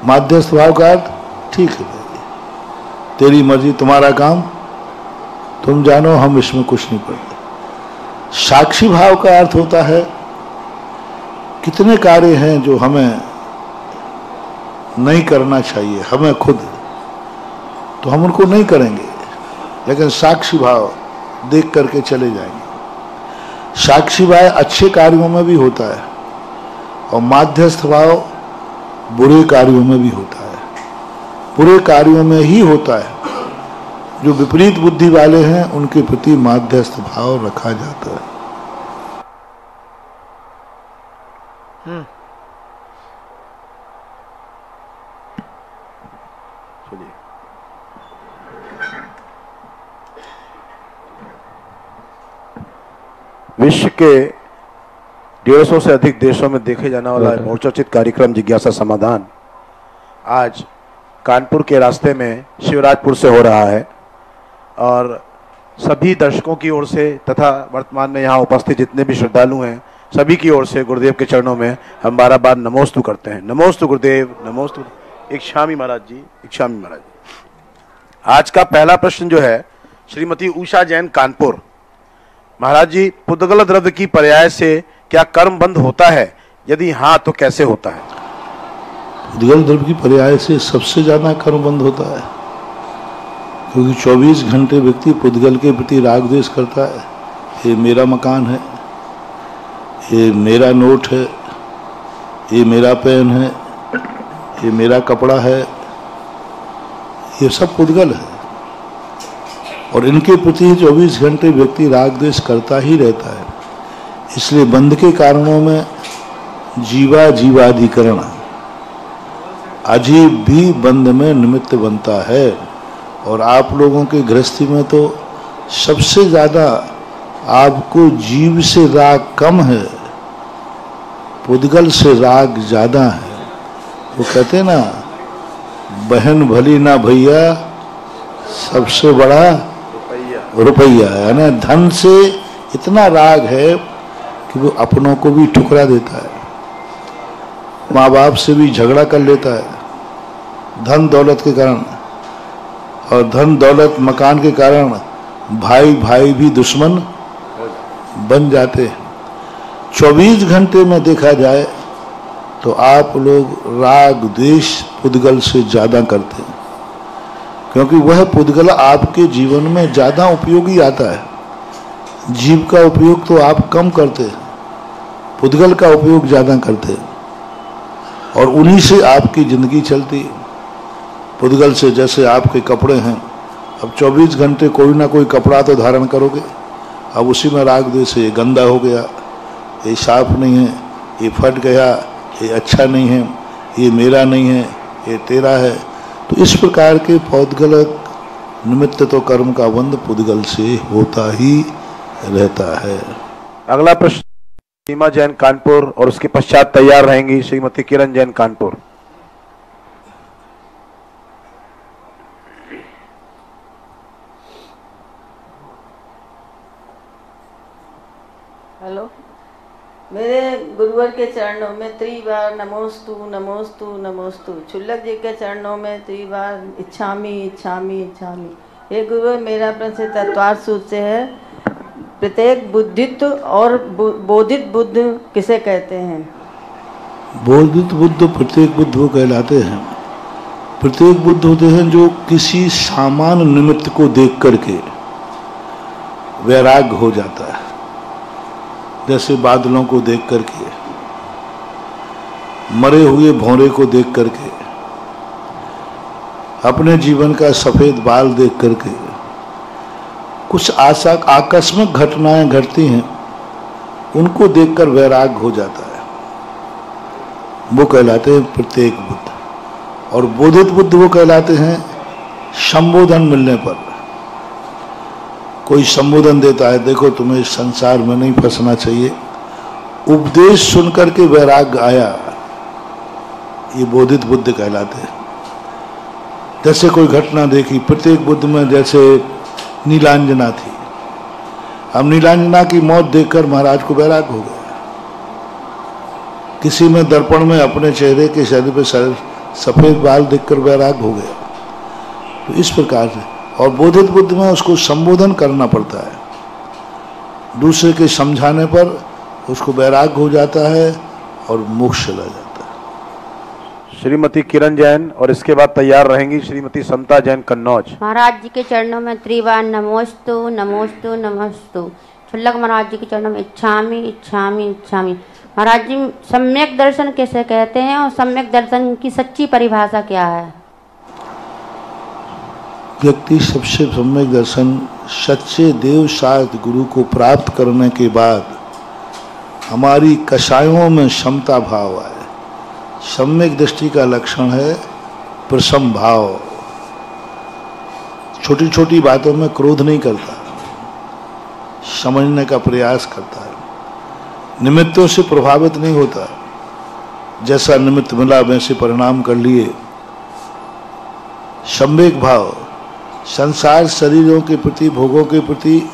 माध्यस्थ भाव का अर्थ ठीक है, तेरी मर्जी, तुम्हारा काम तुम जानो, हम इसमें कुछ नहीं पड़ते। साक्षी भाव का अर्थ होता है कितने कार्य हैं जो हमें नहीं करना चाहिए, हमें खुद, तो हम उनको नहीं करेंगे, लेकिन साक्षी भाव देख करके चले जाएंगे। साक्षी भाव अच्छे कार्यों में भी होता है और माध्यस्थ भाव बुरे कार्यों में भी होता है। बुरे कार्यों में ही होता है, जो विपरीत बुद्धि वाले हैं उनके प्रति माध्यस्थ भाव रखा जाता है। विश्व के 150 से अधिक देशों में देखे जाने वाला बहुचर्चित कार्यक्रम जिज्ञासा समाधान आज कानपुर के रास्ते में शिवराजपुर से हो रहा है और सभी दर्शकों की ओर से तथा वर्तमान में यहाँ उपस्थित जितने भी श्रद्धालु हैं सभी की ओर से गुरुदेव के चरणों में हम 12 बार नमोस्तु करते हैं। नमोस्तु गुरुदेव, नमोस्तु। इच्छामी महाराज जी, इच्छामी महाराज जी। आज का पहला प्रश्न जो है श्रीमती उषा जैन, कानपुर। महाराज जी, पुद्गल द्रव्य की पर्याय से क्या कर्म बंद होता है? यदि हाँ तो कैसे होता है? पुद्गल द्रव्य की पर्याय से सबसे ज्यादा कर्म बंद होता है, क्योंकि 24 घंटे व्यक्ति पुद्गल के प्रति राग द्वेष करता है। ये मेरा मकान है, ये मेरा नोट है, ये मेरा पेन है, ये मेरा कपड़ा है, ये सब पुद्गल है और इनके प्रति 24 घंटे व्यक्ति राग द्वेष करता ही रहता है। इसलिए बंध के कारणों में जीवाधिकरण, अजीब भी बंध में निमित्त बनता है। और आप लोगों के गृहस्थी में तो सबसे ज्यादा आपको जीव से राग कम है, पुद्गल से राग ज्यादा है। वो कहते ना, बहन भली ना भैया, सबसे बड़ा रुपया है ना। धन से इतना राग है कि वो अपनों को भी ठुकरा देता है, माँ बाप से भी झगड़ा कर लेता है धन दौलत के कारण, और धन दौलत मकान के कारण भाई भाई भी दुश्मन बन जाते हैं। 24 घंटे में देखा जाए तो आप लोग राग द्वेष पुद्गल से ज्यादा करते हैं, क्योंकि वह पुद्गल आपके जीवन में ज्यादा उपयोगी आता है। जीव का उपयोग तो आप कम करते हैं, पुद्गल का उपयोग ज्यादा करते हैं और उन्हीं से आपकी जिंदगी चलती है। पुद्गल से जैसे आपके कपड़े हैं, अब 24 घंटे कोई ना कोई कपड़ा तो धारण करोगे, अब उसी में राग द्वेष है, ये गंदा हो गया, ये साफ नहीं है, ये फट गया, ये अच्छा नहीं है, ये मेरा नहीं है, ये तेरा है। तो इस प्रकार के पौद्गलिक निमित्त तो कर्म का बंध पुद्गल से होता ही रहता है। अगला प्रश्न सीमा जैन, कानपुर, और उसके पश्चात तैयार रहेंगी श्रीमती किरण जैन, कानपुर। हेलो, मेरे गुरुवर के चरणों में त्रिबार नमोस्तु नमोस्तु नमोस्तु, क्षुल्लक जी के चरणों में त्रिबार इच्छामी इच्छामी इच्छामी। ये गुरुवर, मेरा प्रश्न तत्वार्थ सूत्र से है। प्रत्येक बुद्धित्व और बोधित बुद्ध किसे कहते हैं? बोधित बुद्ध प्रत्येक बुद्ध वो कहलाते हैं। प्रत्येक बुद्ध होते हैं जो किसी सामान्य निमित्त को देख करके वैराग्य हो जाता है, जैसे बादलों को देख करके, मरे हुए भौरे को देख करके, अपने जीवन का सफेद बाल देख करके। कुछ आकस्मिक घटनाएं घटती हैं, उनको देखकर वैराग्य हो जाता है, वो कहलाते हैं प्रत्येक बुद्ध। और बोधित बुद्ध वो कहलाते हैं संबोधन मिलने पर। कोई संबोधन देता है, देखो तुम्हें इस संसार में नहीं फंसना चाहिए, उपदेश सुनकर के वैराग्य आया, ये बोधित बुद्ध कहलाते हैं। जैसे कोई घटना देखी, प्रत्येक बुद्ध में जैसे नीलांजना थी, अब नीलांजना की मौत देखकर महाराज को वैराग्य हो गया। किसी में दर्पण में अपने चेहरे के शरीर पे सफेद बाल देखकर वैराग्य हो गया। तो इस प्रकार से, और बोधित बुद्ध में उसको संबोधन करना पड़ता है, दूसरे के समझाने पर उसको वैराग्य हो जाता है और मोक्ष चला जाता है। श्रीमती किरण जैन, और इसके बाद तैयार रहेंगी श्रीमती समता जैन, कन्नौज। महाराज जी के चरणों में त्रिबार नमोस्तु नमोस्तु नमोस्तु। क्षुल्लक महाराज जी के चरणों में इच्छामी इच्छामी इच्छामी। महाराज जी, सम्यक दर्शन कैसे कहते हैं और सम्यक दर्शन की सच्ची परिभाषा क्या है? व्यक्ति सबसे सम्यक दर्शन सच्चे देव शायद गुरु को प्राप्त करने के बाद हमारी कषायों में क्षमता भाव आए। सम्यक दृष्टि का लक्षण है प्रसम भाव। छोटी छोटी बातों में क्रोध नहीं करता, समझने का प्रयास करता है, निमित्तों से प्रभावित नहीं होता। जैसा निमित्त मिला वैसे परिणाम कर लिए। सम्यक भाव संसार शरीरों के प्रति, भोगों के प्रति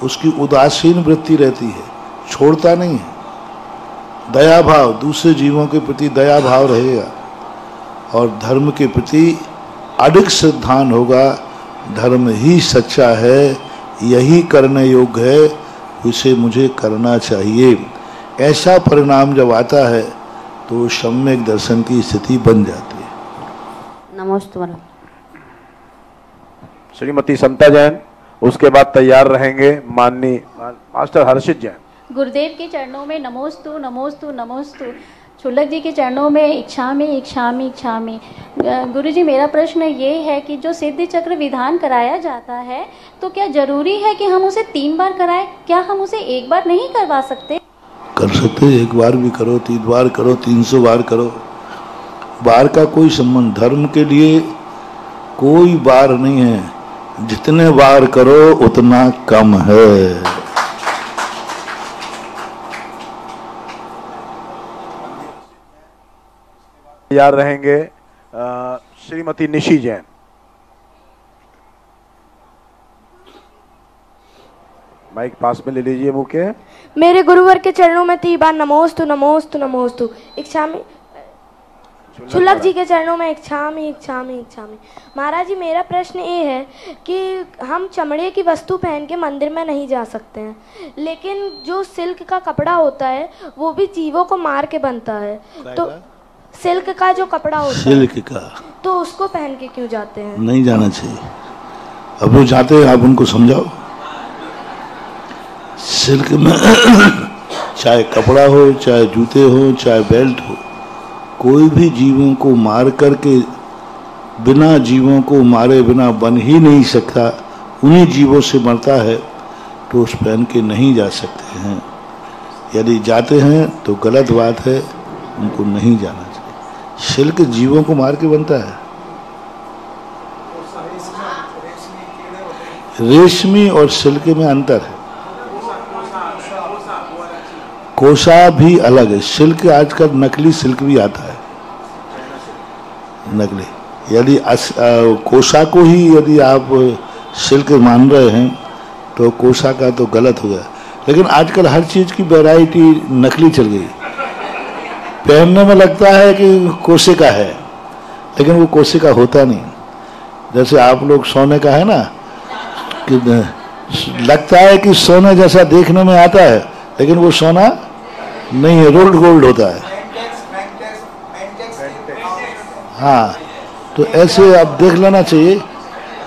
उसकी उदासीन वृत्ति रहती है, छोड़ता नहीं है। दया भाव दूसरे जीवों के प्रति दया भाव रहेगा और धर्म के प्रति अडिग सिद्धांत होगा। धर्म ही सच्चा है, यही करने योग्य है, इसे मुझे करना चाहिए। ऐसा परिणाम जब आता है तो सम्यक दर्शन की स्थिति बन जाती है। नमस्ते। श्रीमती समता जैन, उसके बाद तैयार रहेंगे माननीय मास्टर हर्षित जैन। गुरुदेव के चरणों में नमोस्तु नमोस्तु नमोस्तु। शुल्लक जी के चरणों में इच्छामि इच्छामि इच्छामि। गुरु जी, मेरा प्रश्न ये है कि जो सिद्धि चक्र विधान कराया जाता है तो क्या जरूरी है कि हम उसे 3 बार कराएं? क्या हम उसे 1 बार नहीं करवा सकते? कर सकते, 1 बार भी करो, 3 बार करो, 300 बार करो। बार का कोई संबंध, धर्म के लिए कोई बार नहीं है। जितने बार करो उतना कम है। तैयार रहेंगे श्रीमती निशी जैन। माइक पास में ले लीजिए मुंह के। मेरे गुरुवर के चरणों में 3 बार नमोस्तु नमोस्तु नमोस्तु। इच्छामि शुल्लक जी के चरणों में इच्छामि इच्छामि इच्छामि। महाराज जी, मेरा प्रश्न ये है कि हम चमड़े की वस्तु पहन के मंदिर में नहीं जा सकते हैं, लेकिन जो सिल्क का कपड़ा होता है वो भी जीवों को मार के बनता है। तो सिल्क का जो कपड़ा होता है, सिल्क का, तो उसको पहन के क्यों जाते हैं? नहीं जाना चाहिए। अब वो जाते हैं, आप उनको समझाओ। सिल्क में चाहे कपड़ा हो, चाहे जूते हो, चाहे बेल्ट हो, कोई भी जीवों को मार करके, बिना जीवों को मारे बिना बन ही नहीं सकता, उन्हीं जीवों से मरता है, तो उस पहन के नहीं जा सकते हैं। यदि जाते हैं तो गलत बात है, उनको नहीं जाना चाहिए। सिल्क जीवों को मार के बनता है। रेशमी और सिल्क में अंतर है। कोसा भी अलग है। सिल्क आजकल नकली सिल्क भी आता है, नकली। यदि कोसा को ही यदि आप सिल्क मान रहे हैं तो कोसा का तो गलत हो गया। लेकिन आजकल हर चीज की वैरायटी नकली चल गई। पहनने में लगता है कि कोसे का है, लेकिन वो कोसे का होता नहीं। जैसे आप लोग सोने का है ना, कि लगता है कि सोने जैसा देखने में आता है, लेकिन वो सोना नहीं है, रोल्ड गोल्ड होता है। हाँ, तो ऐसे आप देख लेना चाहिए।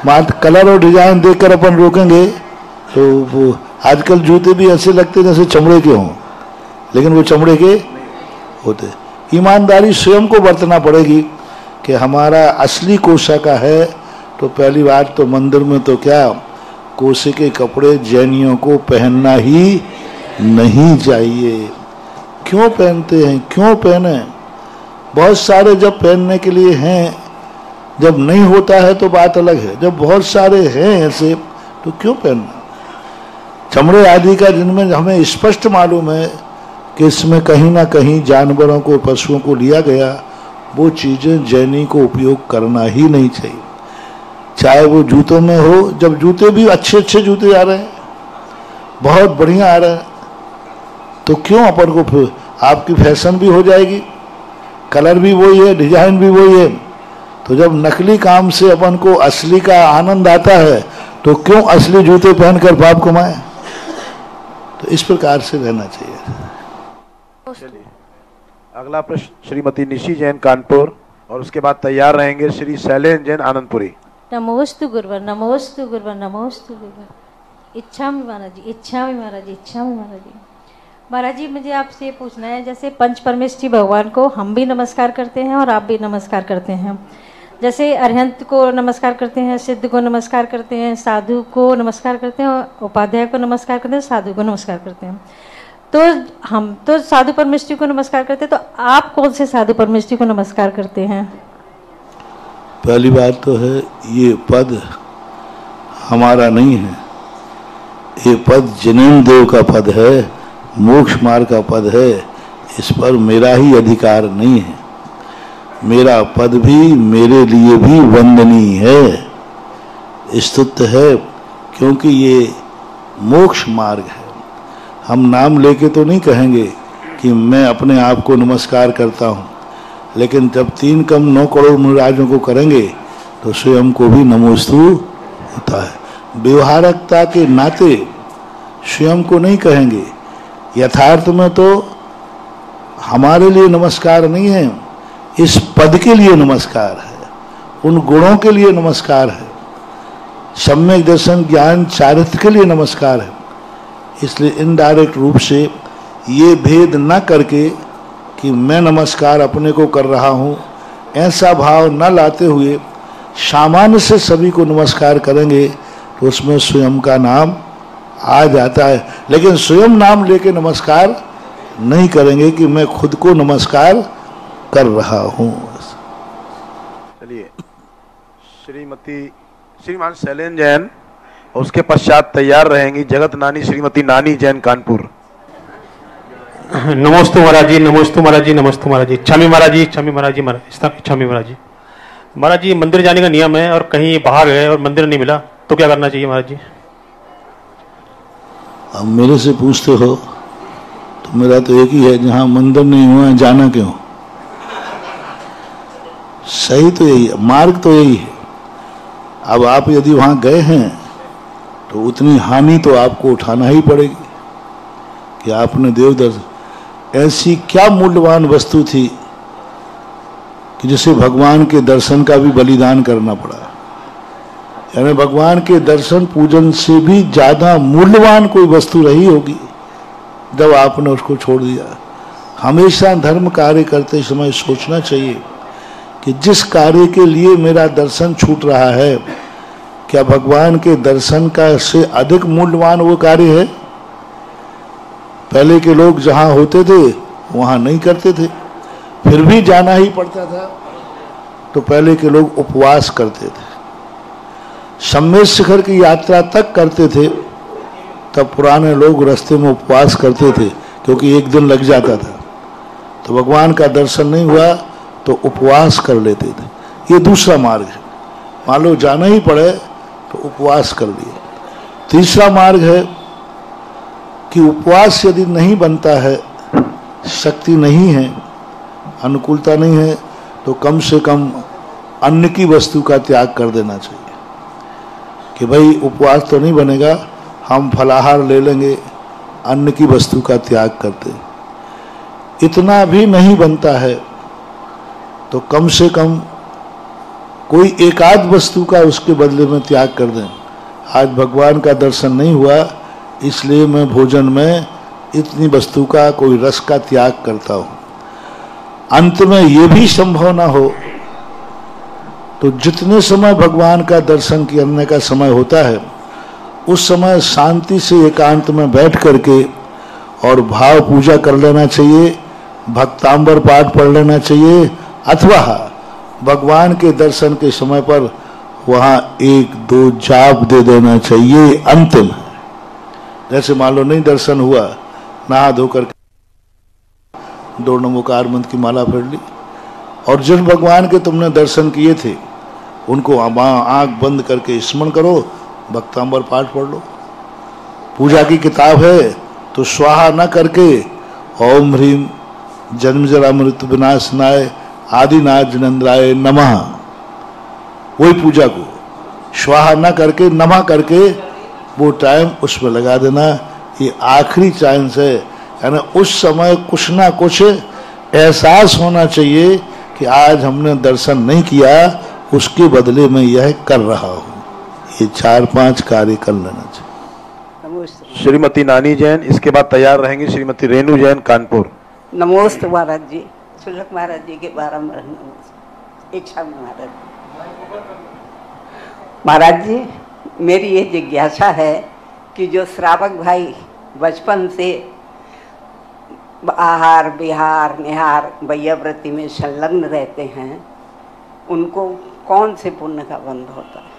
मात्र कलर और डिजाइन देखकर अपन रोकेंगे तो वो आजकल जूते भी ऐसे लगते जैसे चमड़े के हों, लेकिन वो चमड़े के होते। ईमानदारी स्वयं को बरतना पड़ेगी कि हमारा असली कोसा का है। तो पहली बात तो मंदिर में तो क्या, कोसे के कपड़े जैनियों को पहनना ही नहीं चाहिए। क्यों पहनते हैं, क्यों पहने? बहुत सारे जब पहनने के लिए हैं, जब नहीं होता है तो बात अलग है। जब बहुत सारे हैं ऐसे, तो क्यों पहनना? चमड़े आदि का जिनमें हमें स्पष्ट मालूम है कि इसमें कहीं ना कहीं जानवरों को, पशुओं को लिया गया, वो चीजें जैनी को उपयोग करना ही नहीं चाहिए। चाहे वो जूतों में हो, जब जूते भी अच्छे अच्छे जूते आ रहे हैं, बहुत बढ़िया आ रहे हैं, तो क्यों अपन को, आपकी फैशन भी हो जाएगी, कलर भी वही है, डिजाइन भी वही है। तो जब नकली काम से अपन को असली का आनंद आता है, तो क्यों असली जूते पहनकर पाप कमाए? तो इस प्रकार से रहना चाहिए। चलिए, अगला प्रश्न श्रीमती निशी जैन कानपुर, और उसके बाद तैयार रहेंगे श्री शैलेंद्र जैन आनंदपुरी। नमोस्तु गुरुवर, नमोस्तु गुरुवर, नमोस्तु गुरुवर। इच्छामि महाराज जी, इच्छामि महाराज जी, इच्छामि महाराज जी। महाराज जी, मुझे आपसे पूछना है, जैसे पंच परमेष्ठी भगवान को हम भी नमस्कार करते हैं और आप भी नमस्कार करते हैं। जैसे अरहंत को नमस्कार करते हैं, सिद्ध को नमस्कार करते हैं, साधु को नमस्कार करते हैं, उपाध्याय को नमस्कार करते हैं, साधु को नमस्कार करते हैं। तो हम तो साधु परमेष्ठी को नमस्कार करते हैं, तो आप कौन से साधु परमेष्ठी को नमस्कार करते हैं? पहली बात तो है, ये पद हमारा नहीं है, ये पद जिनेन्द्र देव का पद है, मोक्ष मार्ग का पद है, इस पर मेरा ही अधिकार नहीं है। मेरा पद भी मेरे लिए भी वंदनीय है, स्तुत्य है, क्योंकि ये मोक्ष मार्ग है। हम नाम लेके तो नहीं कहेंगे कि मैं अपने आप को नमस्कार करता हूँ, लेकिन जब 3 कम 9 करोड़ मुनिराजों को करेंगे तो स्वयं को भी नमोस्तु होता है। व्यवहारिकता के नाते स्वयं को नहीं कहेंगे। यथार्थ में तो हमारे लिए नमस्कार नहीं है, इस पद के लिए नमस्कार है, उन गुणों के लिए नमस्कार है, सम्यक दर्शन ज्ञान चारित्र के लिए नमस्कार है। इसलिए इनडायरेक्ट रूप से ये भेद न करके कि मैं नमस्कार अपने को कर रहा हूँ, ऐसा भाव न लाते हुए सामान्य से सभी को नमस्कार करेंगे तो उसमें स्वयं का नाम आ जाता है। लेकिन स्वयं नाम लेके नमस्कार नहीं करेंगे कि मैं खुद को नमस्कार कर रहा हूँ। चलिए, श्रीमान शैलेन जैन, उसके पश्चात तैयार रहेंगी जगत नानी श्रीमती नानी जैन कानपुर। नमोस्तु महाराज जी, नमोस्तु महाराज जी, नमोस्तु महाराज जी, क्षमी महाराज जी, क्षमी महाराज जी, क्षमी महाराज जी। महाराज जी, मंदिर जाने का नियम है और कहीं बाहर गए और मंदिर नहीं मिला तो क्या करना चाहिए महाराज जी? अब मेरे से पूछते हो तो मेरा तो एक ही है, जहां मंदिर नहीं हुआ जाना क्यों? सही तो यही है, मार्ग तो यही है। अब आप यदि वहां गए हैं तो उतनी हानि तो आपको उठाना ही पड़ेगी कि आपने देव दर्शन, ऐसी क्या मूल्यवान वस्तु थी कि जिसे भगवान के दर्शन का भी बलिदान करना पड़ा। यानी भगवान के दर्शन पूजन से भी ज्यादा मूल्यवान कोई वस्तु रही होगी जब आपने उसको छोड़ दिया। हमेशा धर्म कार्य करते समय सोचना चाहिए कि जिस कार्य के लिए मेरा दर्शन छूट रहा है, क्या भगवान के दर्शन का से अधिक मूल्यवान वो कार्य है? पहले के लोग जहां होते थे वहां नहीं करते थे, फिर भी जाना ही पड़ता था। तो पहले के लोग उपवास करते थे, सम्मेद शिखर की यात्रा तक करते थे। तब पुराने लोग रास्ते में उपवास करते थे क्योंकि 1 दिन लग जाता था। तो भगवान का दर्शन नहीं हुआ तो उपवास कर लेते थे। ये दूसरा मार्ग है। मान लो जाना ही पड़े तो उपवास कर लिया। तीसरा मार्ग है कि उपवास यदि नहीं बनता है, शक्ति नहीं है, अनुकूलता नहीं है, तो कम से कम अन्न की वस्तु का त्याग कर देना चाहिए कि भाई उपवास तो नहीं बनेगा, हम फलाहार ले लेंगे, अन्न की वस्तु का त्याग करते। इतना भी नहीं बनता है तो कम से कम कोई एकाध वस्तु का उसके बदले में त्याग कर दें। आज भगवान का दर्शन नहीं हुआ इसलिए मैं भोजन में इतनी वस्तु का, कोई रस का त्याग करता हूं। अंत में ये भी संभव ना हो तो जितने समय भगवान का दर्शन करने का समय होता है उस समय शांति से एकांत में बैठ करके और भाव पूजा कर लेना चाहिए, भक्तांबर पाठ पढ़ लेना चाहिए, अथवा भगवान के दर्शन के समय पर वहां 1-2 जाप दे देना चाहिए अंतिम। जैसे मान लो नहीं दर्शन हुआ, नहा धोकर 2 नमोकार मंत्र की माला पढ़ ली, और जिन भगवान के तुमने दर्शन किए थे उनको आंख बंद करके स्मरण करो, भक्तांबर पाठ पढ़ लो। पूजा की किताब है तो स्वाहा न करके ओम ह्रीम जन्म जरा मृत्यु विनाशनाय आदिनाथ जिनेन्द्राय नमः, वही पूजा को स्वाहा न करके नमः करके वो टाइम उसमें लगा देना। ये आखिरी चांस है। यानी उस समय कुछ ना कुछ एहसास होना चाहिए कि आज हमने दर्शन नहीं किया, उसके बदले में यह कर रहा हूँ। ये 4-5 कार्य कर लेना चाहिए। श्रीमती नानी जैन, इसके बाद तैयार रहेंगी श्रीमती रेणु जैन कानपुर। नमोस्तु महाराज जी, शुल्लक महाराज जी के 12 इच्छा महाराज। महाराज जी, मेरी ये जिज्ञासा है कि जो श्रावक भाई बचपन से आहार विहार निहार वैयावृत्ति में संलग्न रहते हैं, उनको कौन से पुण्य का बंध होता है?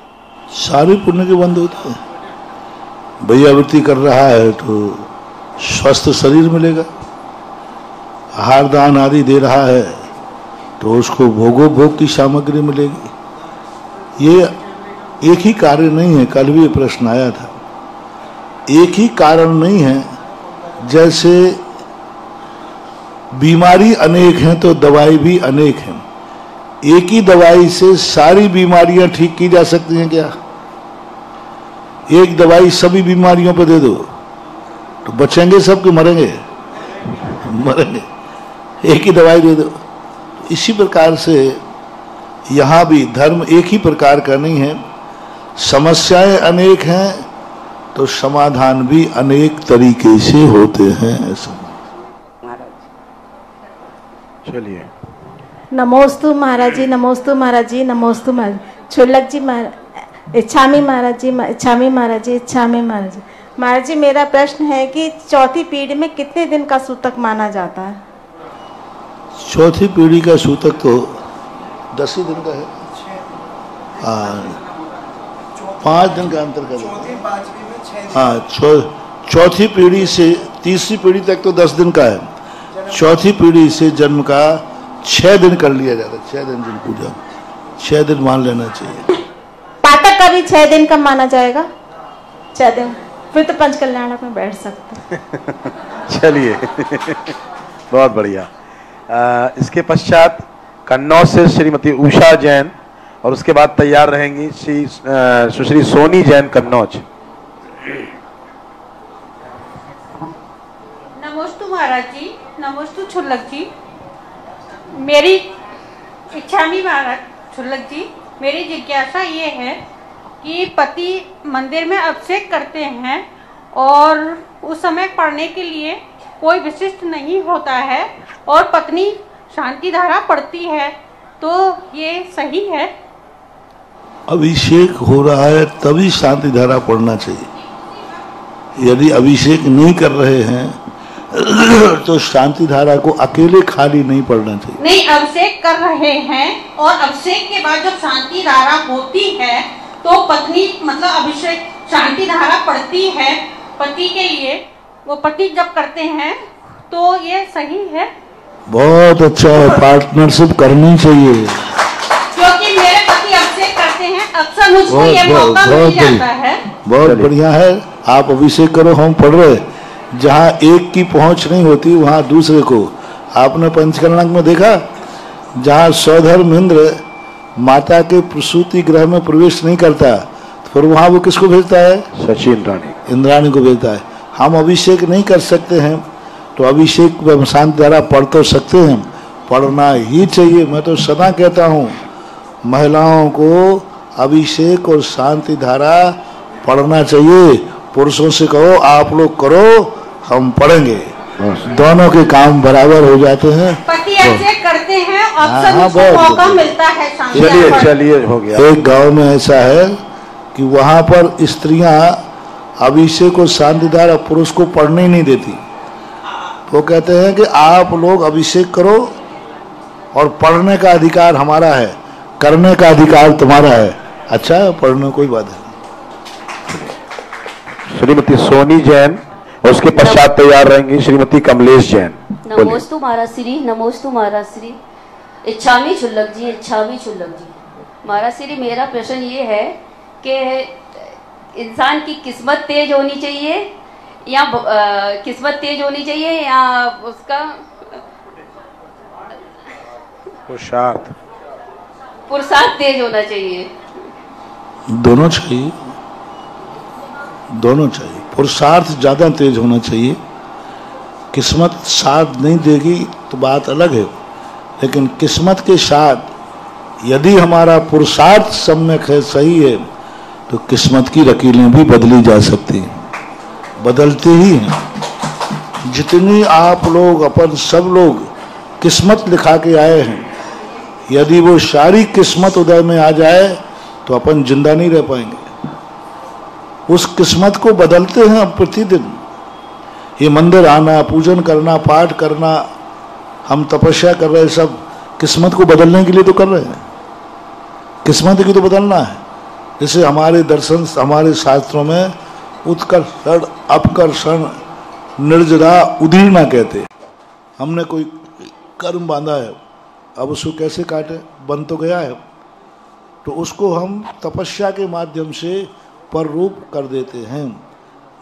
सारे पुण्य के बंध होते हैं। वैयावृत्ति कर रहा है तो स्वस्थ शरीर मिलेगा। आहार दान आदि दे रहा है तो उसको भोगो भोग की सामग्री मिलेगी। ये एक ही कार्य नहीं है, कल भी ये प्रश्न आया था। एक ही कारण नहीं है, जैसे बीमारी अनेक हैं तो दवाई भी अनेक हैं। एक ही दवाई से सारी बीमारियां ठीक की जा सकती हैं क्या? एक दवाई सभी बीमारियों पर दे दो तो बचेंगे सब कि मरेंगे? मरेंगे। एक ही दवाई दे दो। इसी प्रकार से यहाँ भी धर्म एक ही प्रकार का नहीं है। समस्याएं अनेक हैं तो समाधान भी अनेक तरीके से होते हैं। ऐसा चलिए। नमोस्तु महाराज जी, नमोस्तु महाराज जी, नमोस्तु महाराज। छुल्लक जी महाराज, इच्छामी महाराज जी, इच्छामी महाराज जी, इच्छामी महाराज जी। महाराज जी मेरा प्रश्न है कि चौथी पीढ़ी में कितने दिन का सूतक माना जाता है? चौथी पीढ़ी का सूतक तो 10 ही दिन का है। 5 दिन का अंतर का। हाँ, चौथी पीढ़ी से तीसरी पीढ़ी तक तो 10 दिन का है। चौथी पीढ़ी से जन्म का 6 दिन कर लिया जाता है। 6 दिन जिन पूजा 6 दिन मान लेना चाहिए। पाठक का भी 6 दिन का माना जाएगा? 6 दिन, फिर तो पंचकल्याणक में बैठ सकते। चलिए। बहुत बढ़िया। इसके पश्चात कन्नौज से श्रीमती उषा जैन और उसके बाद तैयार रहेंगी सुश्री सोनी जैन कन्नौज। नमोस्तु महाराज जी, नमोस्तु छुल्लक जी। मेरी इच्छा भी महाराज छुल्लक जी, मेरी जिज्ञासा ये है कि पति मंदिर में अभिषेक करते हैं और उस समय पढ़ने के लिए कोई विशिष्ट नहीं होता है और पत्नी शांति धारा पढ़ती है, तो ये सही है? अभिषेक हो रहा है तभी शांति धारा पढ़ना चाहिए। यदि अभिषेक नहीं कर रहे हैं तो शांति धारा को अकेले खाली नहीं पढ़ना चाहिए। नहीं, अभिषेक कर रहे हैं और अभिषेक के बाद जब शांति धारा होती है तो पत्नी मतलब अभिषेक शांति धारा पढ़ती है पति के लिए, वो पति जब करते हैं, तो ये सही है? बहुत अच्छा है, पार्टनरशिप करनी चाहिए। क्योंकि मेरे पति अभिषेक करते हैं, अक्सर मुझको ये मौका मिल जाता है। बहुत बढ़िया है, आप अभिषेक करो, हम पढ़ रहे। जहाँ एक की पहुंच नहीं होती वहाँ दूसरे को। आपने पंचकल्याणक में देखा, जहाँ स्वधर्म इंद्र माता के प्रसूति गृह में प्रवेश नहीं करता, तो फिर वहाँ वो किसको भेजता है? सची इंद्राणी, इंद्राणी को भेजता है। हम अभिषेक नहीं कर सकते हैं तो अभिषेक में शांति धारा पढ़ तो सकते हैं, पढ़ना ही चाहिए। मैं तो सदा कहता हूँ महिलाओं को अभिषेक और शांति धारा पढ़ना चाहिए। पुरुषों से कहो आप लोग करो, हम पढ़ेंगे, दोनों के काम बराबर हो जाते हैं। पति अभिषेक करते हैं, अक्सर मुझको मौका मिलता है। चलिए हो गया। एक गांव में ऐसा है कि वहां पर स्त्रियां अभिषेक और शांति धारा पुरुष को पढ़ने ही नहीं देती। वो कहते हैं कि आप लोग अभिषेक करो और पढ़ने का अधिकार हमारा है, करने का अधिकार तुम्हारा है। अच्छा है, पढ़ने कोई बात नहीं। श्रीमती सोनी जैन और उसके पश्चात तैयार रहेंगी श्रीमती कमलेश जैन। नमोस्तु महाराज श्री, नमोस्तु महाराज श्री। इच्छामी छुल्लक जी, इच्छामी छुल्लक जी। महाराज श्री मेरा प्रश्न ये है कि इंसान की किस्मत तेज होनी चाहिए या किस्मत तेज होनी चाहिए या उसका पुरुषार्थ तेज होना चाहिए? दोनों चाहिए, दोनों चाहिए। पुरुषार्थ ज्यादा तेज होना चाहिए। किस्मत साथ नहीं देगी तो बात अलग है, लेकिन किस्मत के साथ यदि हमारा पुरुषार्थ सम्यक है, सही है, तो किस्मत की लकीरें भी बदली जा सकती हैं, बदलते ही हैं। जितनी आप लोग अपन सब लोग किस्मत लिखा के आए हैं, यदि वो सारी किस्मत उदय में आ जाए तो अपन जिंदा नहीं रह पाएंगे। उस किस्मत को बदलते हैं अब प्रतिदिन। ये मंदिर आना, पूजन करना, पाठ करना, हम तपस्या कर रहे हैं, सब किस्मत को बदलने के लिए तो कर रहे हैं। किस्मत की तो बदलना है। जैसे हमारे दर्शन, हमारे शास्त्रों में उत्कर्षण, अपकर्षण, निर्जरा उदीर्णा कहते। हमने कोई कर्म बांधा है, अब उसको कैसे काटे, बन तो गया है, तो उसको हम तपस्या के माध्यम से पररूप कर देते हैं।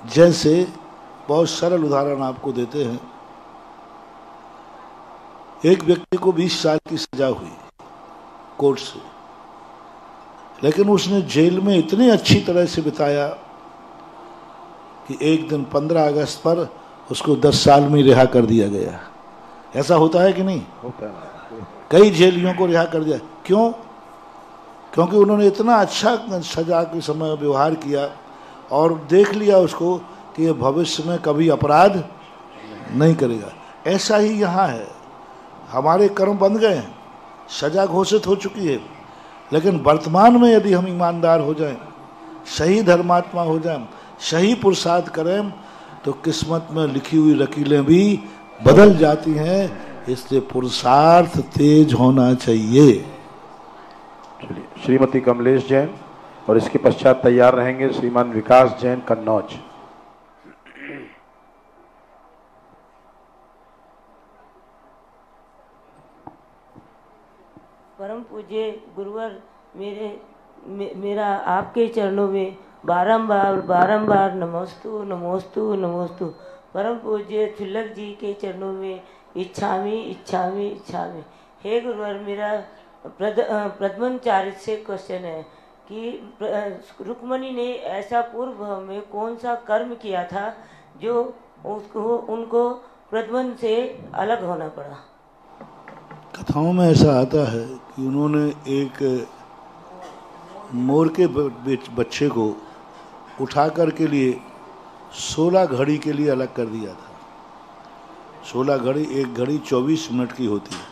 जैसे बहुत सरल उदाहरण आपको देते हैं। एक व्यक्ति को 20 साल की सजा हुई कोर्ट से, लेकिन उसने जेल में इतनी अच्छी तरह से बिताया कि एक दिन 15 अगस्त पर उसको 10 साल में रिहा कर दिया गया। ऐसा होता है कि नहीं? होता है। कई जेलियों को रिहा कर दिया। क्यों? क्योंकि उन्होंने इतना अच्छा सजा के समय व्यवहार किया और देख लिया उसको कि ये भविष्य में कभी अपराध नहीं करेगा। ऐसा ही यहाँ है, हमारे कर्म बंध गए हैं, सजा घोषित हो चुकी है, लेकिन वर्तमान में यदि हम ईमानदार हो जाएं, सही धर्मात्मा हो जाएं, सही पुरुषार्थ करें, तो किस्मत में लिखी हुई लकीरें भी बदल जाती हैं। इसलिए पुरुषार्थ तेज होना चाहिए। चलिए, श्रीमती कमलेश जैन और इसके पश्चात तैयार रहेंगे श्रीमान विकास जैन कन्नौज। परम पूज्य गुरुवर, मेरा आपके चरणों में बारंबार नमोस्तु नमोस्तु नमोस्तु। परम पूज्य छुल्लक जी के चरणों में इच्छामी इच्छामी इच्छामी। हे गुरुवर, मेरा प्रद्मन चारित्र से क्वेश्चन है कि रुक्मणी ने ऐसा पूर्व में कौन सा कर्म किया था जो उनको प्रद्मन से अलग होना पड़ा? कथाओं में ऐसा आता है कि उन्होंने एक मोर के बच्चे को उठा कर के लिए 16 घड़ी के लिए अलग कर दिया था। 16 घड़ी, एक घड़ी 24 मिनट की होती है।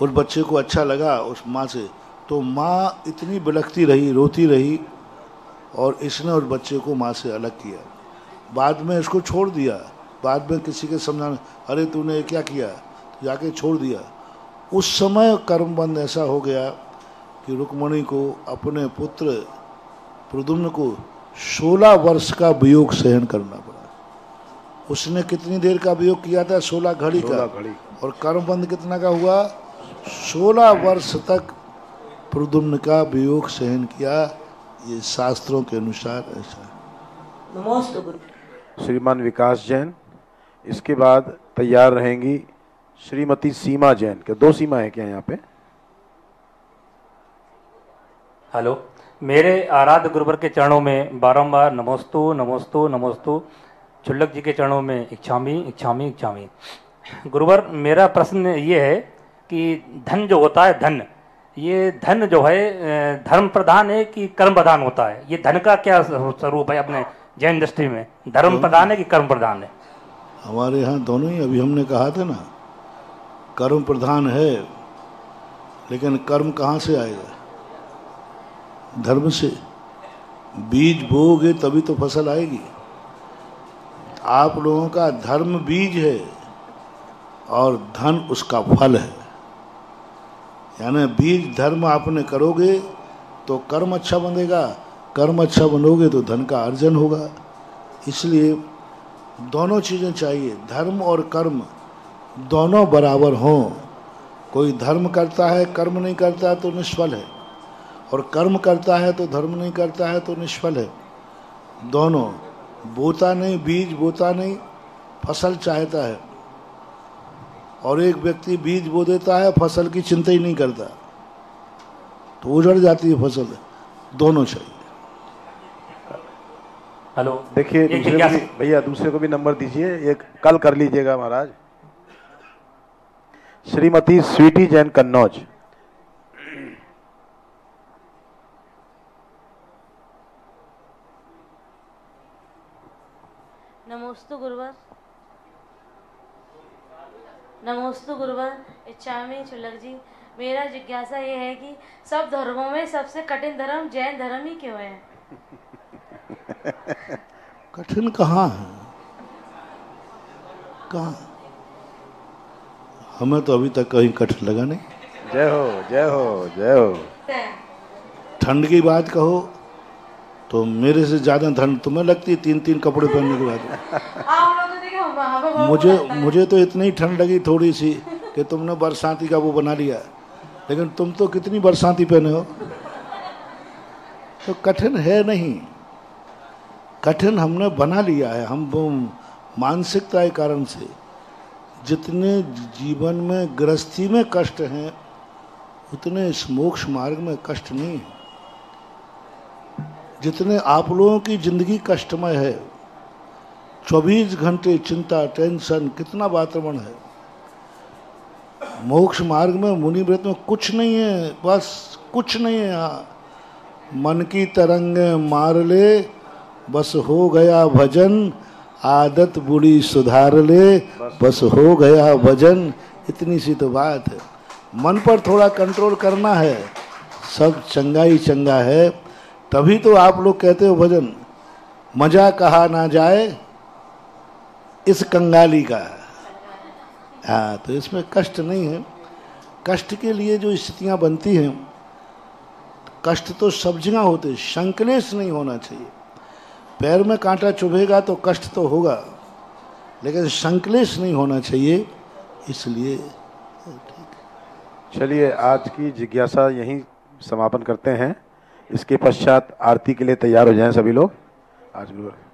उस बच्चे को अच्छा लगा उस माँ से, तो माँ इतनी बिलखती रही, रोती रही, और इसने उस बच्चे को माँ से अलग किया। बाद में इसको छोड़ दिया। बाद में किसी के समझाने, अरे तूने क्या किया, जाके छोड़ दिया। उस समय कर्मबंध ऐसा हो गया कि रुक्मणी को अपने पुत्र प्रद्युम्न को 16 वर्ष का वियोग सहन करना पड़ा। उसने कितनी देर का वियोग किया था? 16 घड़ी का। और कर्मबंध कितना का हुआ? 16 वर्ष तक प्रद्युम्न का वियोग सहन किया। ये शास्त्रों के अनुसार ऐसा है। श्रीमान विकास जैन, इसके बाद तैयार रहेंगी श्रीमती सीमा जैन। के 2 सीमा है क्या यहाँ पे? हेलो, मेरे आराध्य गुरुवर के चरणों में बारंबार नमोस्तु नमोस्तु नमोस्तु। छुल्लक जी के चरणों में इच्छामी इच्छामी इच्छामी। गुरुवर, मेरा प्रश्न ये है कि धन जो होता है, धन, ये धन जो है धर्म प्रधान है कि कर्म प्रधान होता है? ये धन का क्या स्वरूप है अपने जैन दृष्टि में? धर्म प्रधान है कि कर्म प्रधान है? हमारे यहाँ दोनों ही। अभी हमने कहा था ना, कर्म प्रधान है, लेकिन कर्म कहाँ से आएगा? धर्म से। बीज बोओगे तभी तो फसल आएगी। आप लोगों का धर्म बीज है और धन उसका फल है। यानी बीज धर्म आपने करोगे तो कर्म अच्छा बनेगा, कर्म अच्छा बनोगे तो धन का अर्जन होगा। इसलिए दोनों चीज़ें चाहिए, धर्म और कर्म दोनों बराबर हों। कोई धर्म करता है, कर्म नहीं करता है तो निष्फल है, और कर्म करता है तो धर्म नहीं करता है तो निष्फल है। दोनों, बोता नहीं, बीज बोता नहीं, फसल चाहता है। और एक व्यक्ति बीज बो देता है, फसल की चिंता ही नहीं करता, तो उजड़ जाती है फसल। दोनों चाहिए। हेलो, देखिए भैया दूसरे को भी नंबर दीजिए, एक कल कर लीजिएगा महाराज। श्रीमती स्वीटी जैन कन्नौज। नमोस्तु गुरुवर, नमोस्तु गुरुवर। इच्छामी छुल्लक जी, मेरा जिज्ञासा ये है कि सब धर्मों में सबसे कठिन धर्म जैन धर्म ही क्यों है? कठिन कहाँ है? कहाँ? हमें तो अभी तक कहीं कठिन लगा नहीं। जय हो जय हो जय हो। ठंड की बात कहो तो मेरे से ज्यादा ठंड तुम्हें लगती है 3-3 कपड़े पहनने के बाद। आप लोग मुझे तो इतनी ठंड लगी थोड़ी सी कि तुमने बरसाती का वो बना लिया, लेकिन तुम तो कितनी बरसाती पहने हो। तो कठिन है नहीं, कठिन हमने बना लिया है, हम वो मानसिकता के कारण से। जितने जीवन में गृहस्थी में कष्ट हैं उतने इस मोक्ष मार्ग में कष्ट नहीं है। जितने आप लोगों की जिंदगी कष्टमय है, 24 घंटे चिंता, टेंशन, कितना वातावरण है। मोक्ष मार्ग में, मुनि व्रत में कुछ नहीं है, बस कुछ नहीं है। यहाँ मन की तरंगे मार ले, बस हो गया भजन, आदत बुरी सुधार ले, बस हो गया भजन। इतनी सी तो बात है। मन पर थोड़ा कंट्रोल करना है, सब चंगा ही चंगा है। तभी तो आप लोग कहते हो भजन, मजा कहा ना जाए इस कंगाली का। हाँ, तो इसमें कष्ट नहीं है। कष्ट के लिए जो स्थितियां बनती हैं, कष्ट तो सब जगह होते, संकलेश नहीं होना चाहिए। पैर में कांटा चुभेगा तो कष्ट तो होगा, लेकिन संकलेश नहीं होना चाहिए। इसलिए चलिए आज की जिज्ञासा यहीं समापन करते हैं। इसके पश्चात आरती के लिए तैयार हो जाएं सभी लोग। आज गुरुवार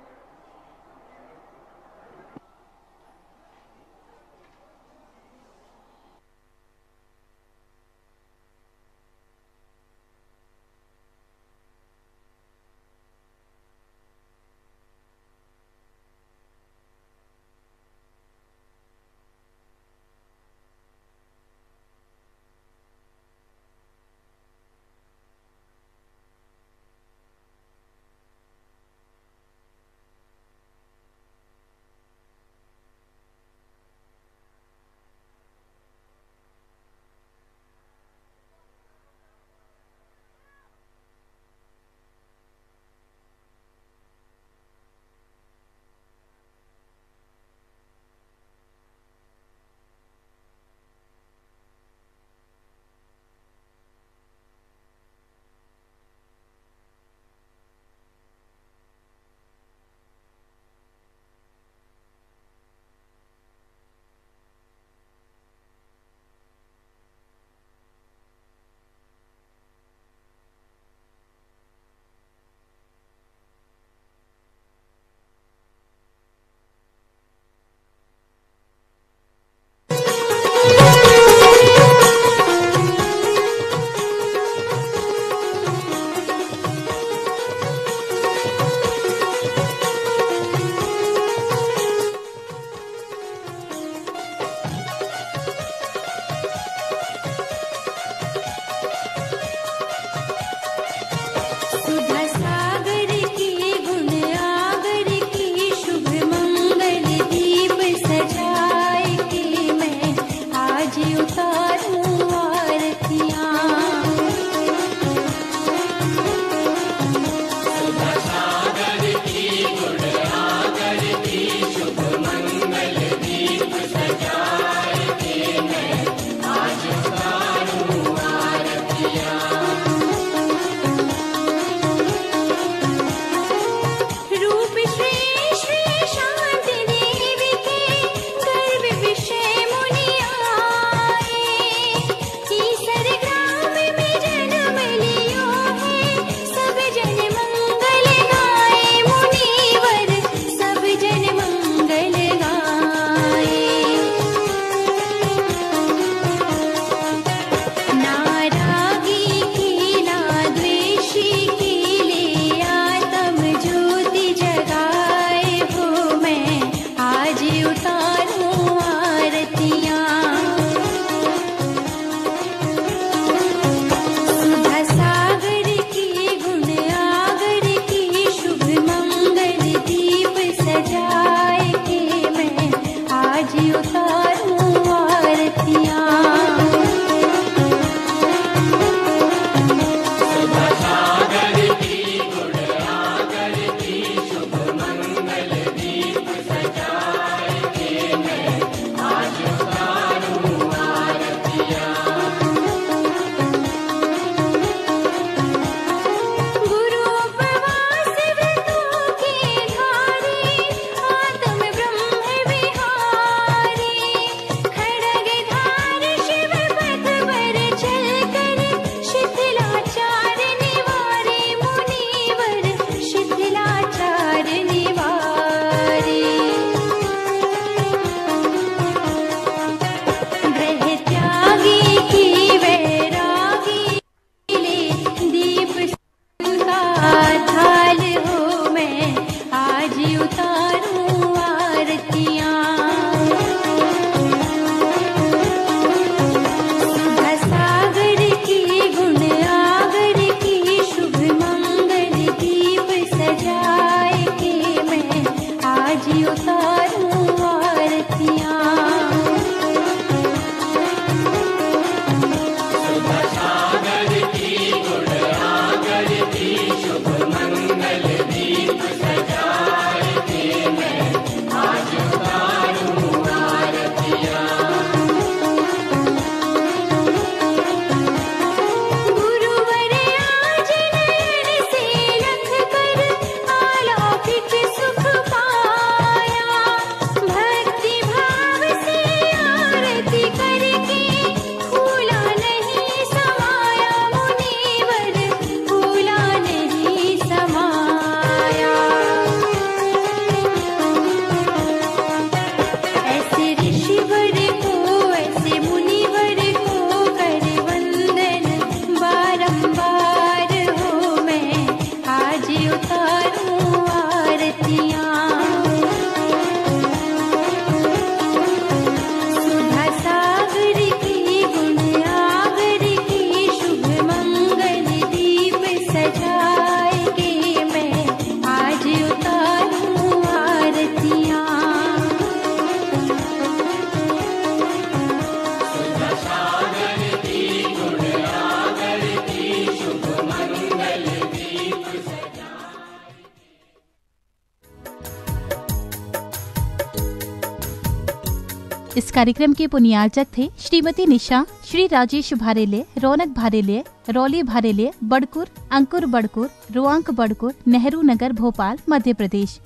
कार्यक्रम के पुण्यार्चक थे श्रीमती निशा, श्री राजेश भारेले, रौनक भारेले, रौली भारेले, बड़कुर, अंकुर बड़कुर, रुआंक बड़कुर, नेहरू नगर, भोपाल, मध्य प्रदेश।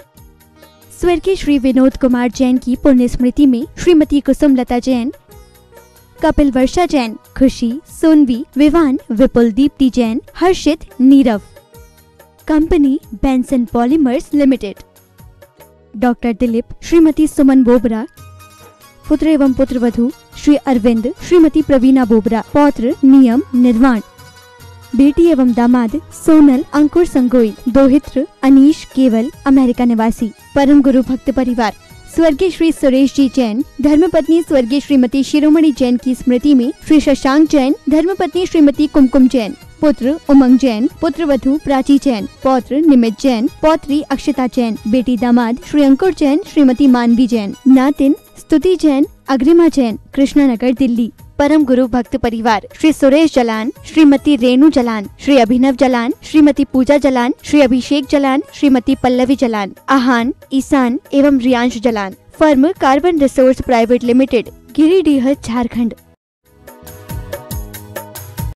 स्वर्गीय श्री विनोद कुमार जैन की पुण्य स्मृति में श्रीमती कुसुम लता Jain, Kapil Varsha Jain, Khushi, Sonvi, Vivan, Vipul Deepti Jain, Harshit, Neerav. Company Benson polymers limited. Doctor Dilip, Shrimati Suman Bobra, पुत्र एवं पुत्रवधू श्री अरविंद, श्रीमती प्रवीणा बोबरा, पौत्र नियम निर्वाण। बेटी एवं दामाद सोनल, अंकुर संगोई, दोहित्र अनीश केवल, अमेरिका निवासी। परम गुरु भक्त परिवार। स्वर्गीय श्री सुरेश जी जैन, धर्मपत्नी स्वर्गीय श्रीमती शिरोमणि जैन की स्मृति में श्री शशांक जैन, धर्मपत्नी श्रीमती कुमकुम जैन, पुत्र उमंग जैन, पुत्रवधू प्राची जैन, पौत्र निमित जैन, पौत्री अक्षता जैन, बेटी दामाद श्री अंकुर जैन, श्रीमती मानवी जैन, नातिन स्तुति जैन, अग्रिमा जैन, कृष्णानगर, दिल्ली। परम गुरु भक्त परिवार। श्री सुरेश जलान, श्रीमती रेणु जलान, श्री अभिनव जलान, श्रीमती पूजा जलान, श्री अभिषेक जलान, श्रीमती पल्लवी जलान, आहान, ईशान एवं Riyansh Jalan. Firm carbon resource private limited, Giridih, Jharkhand.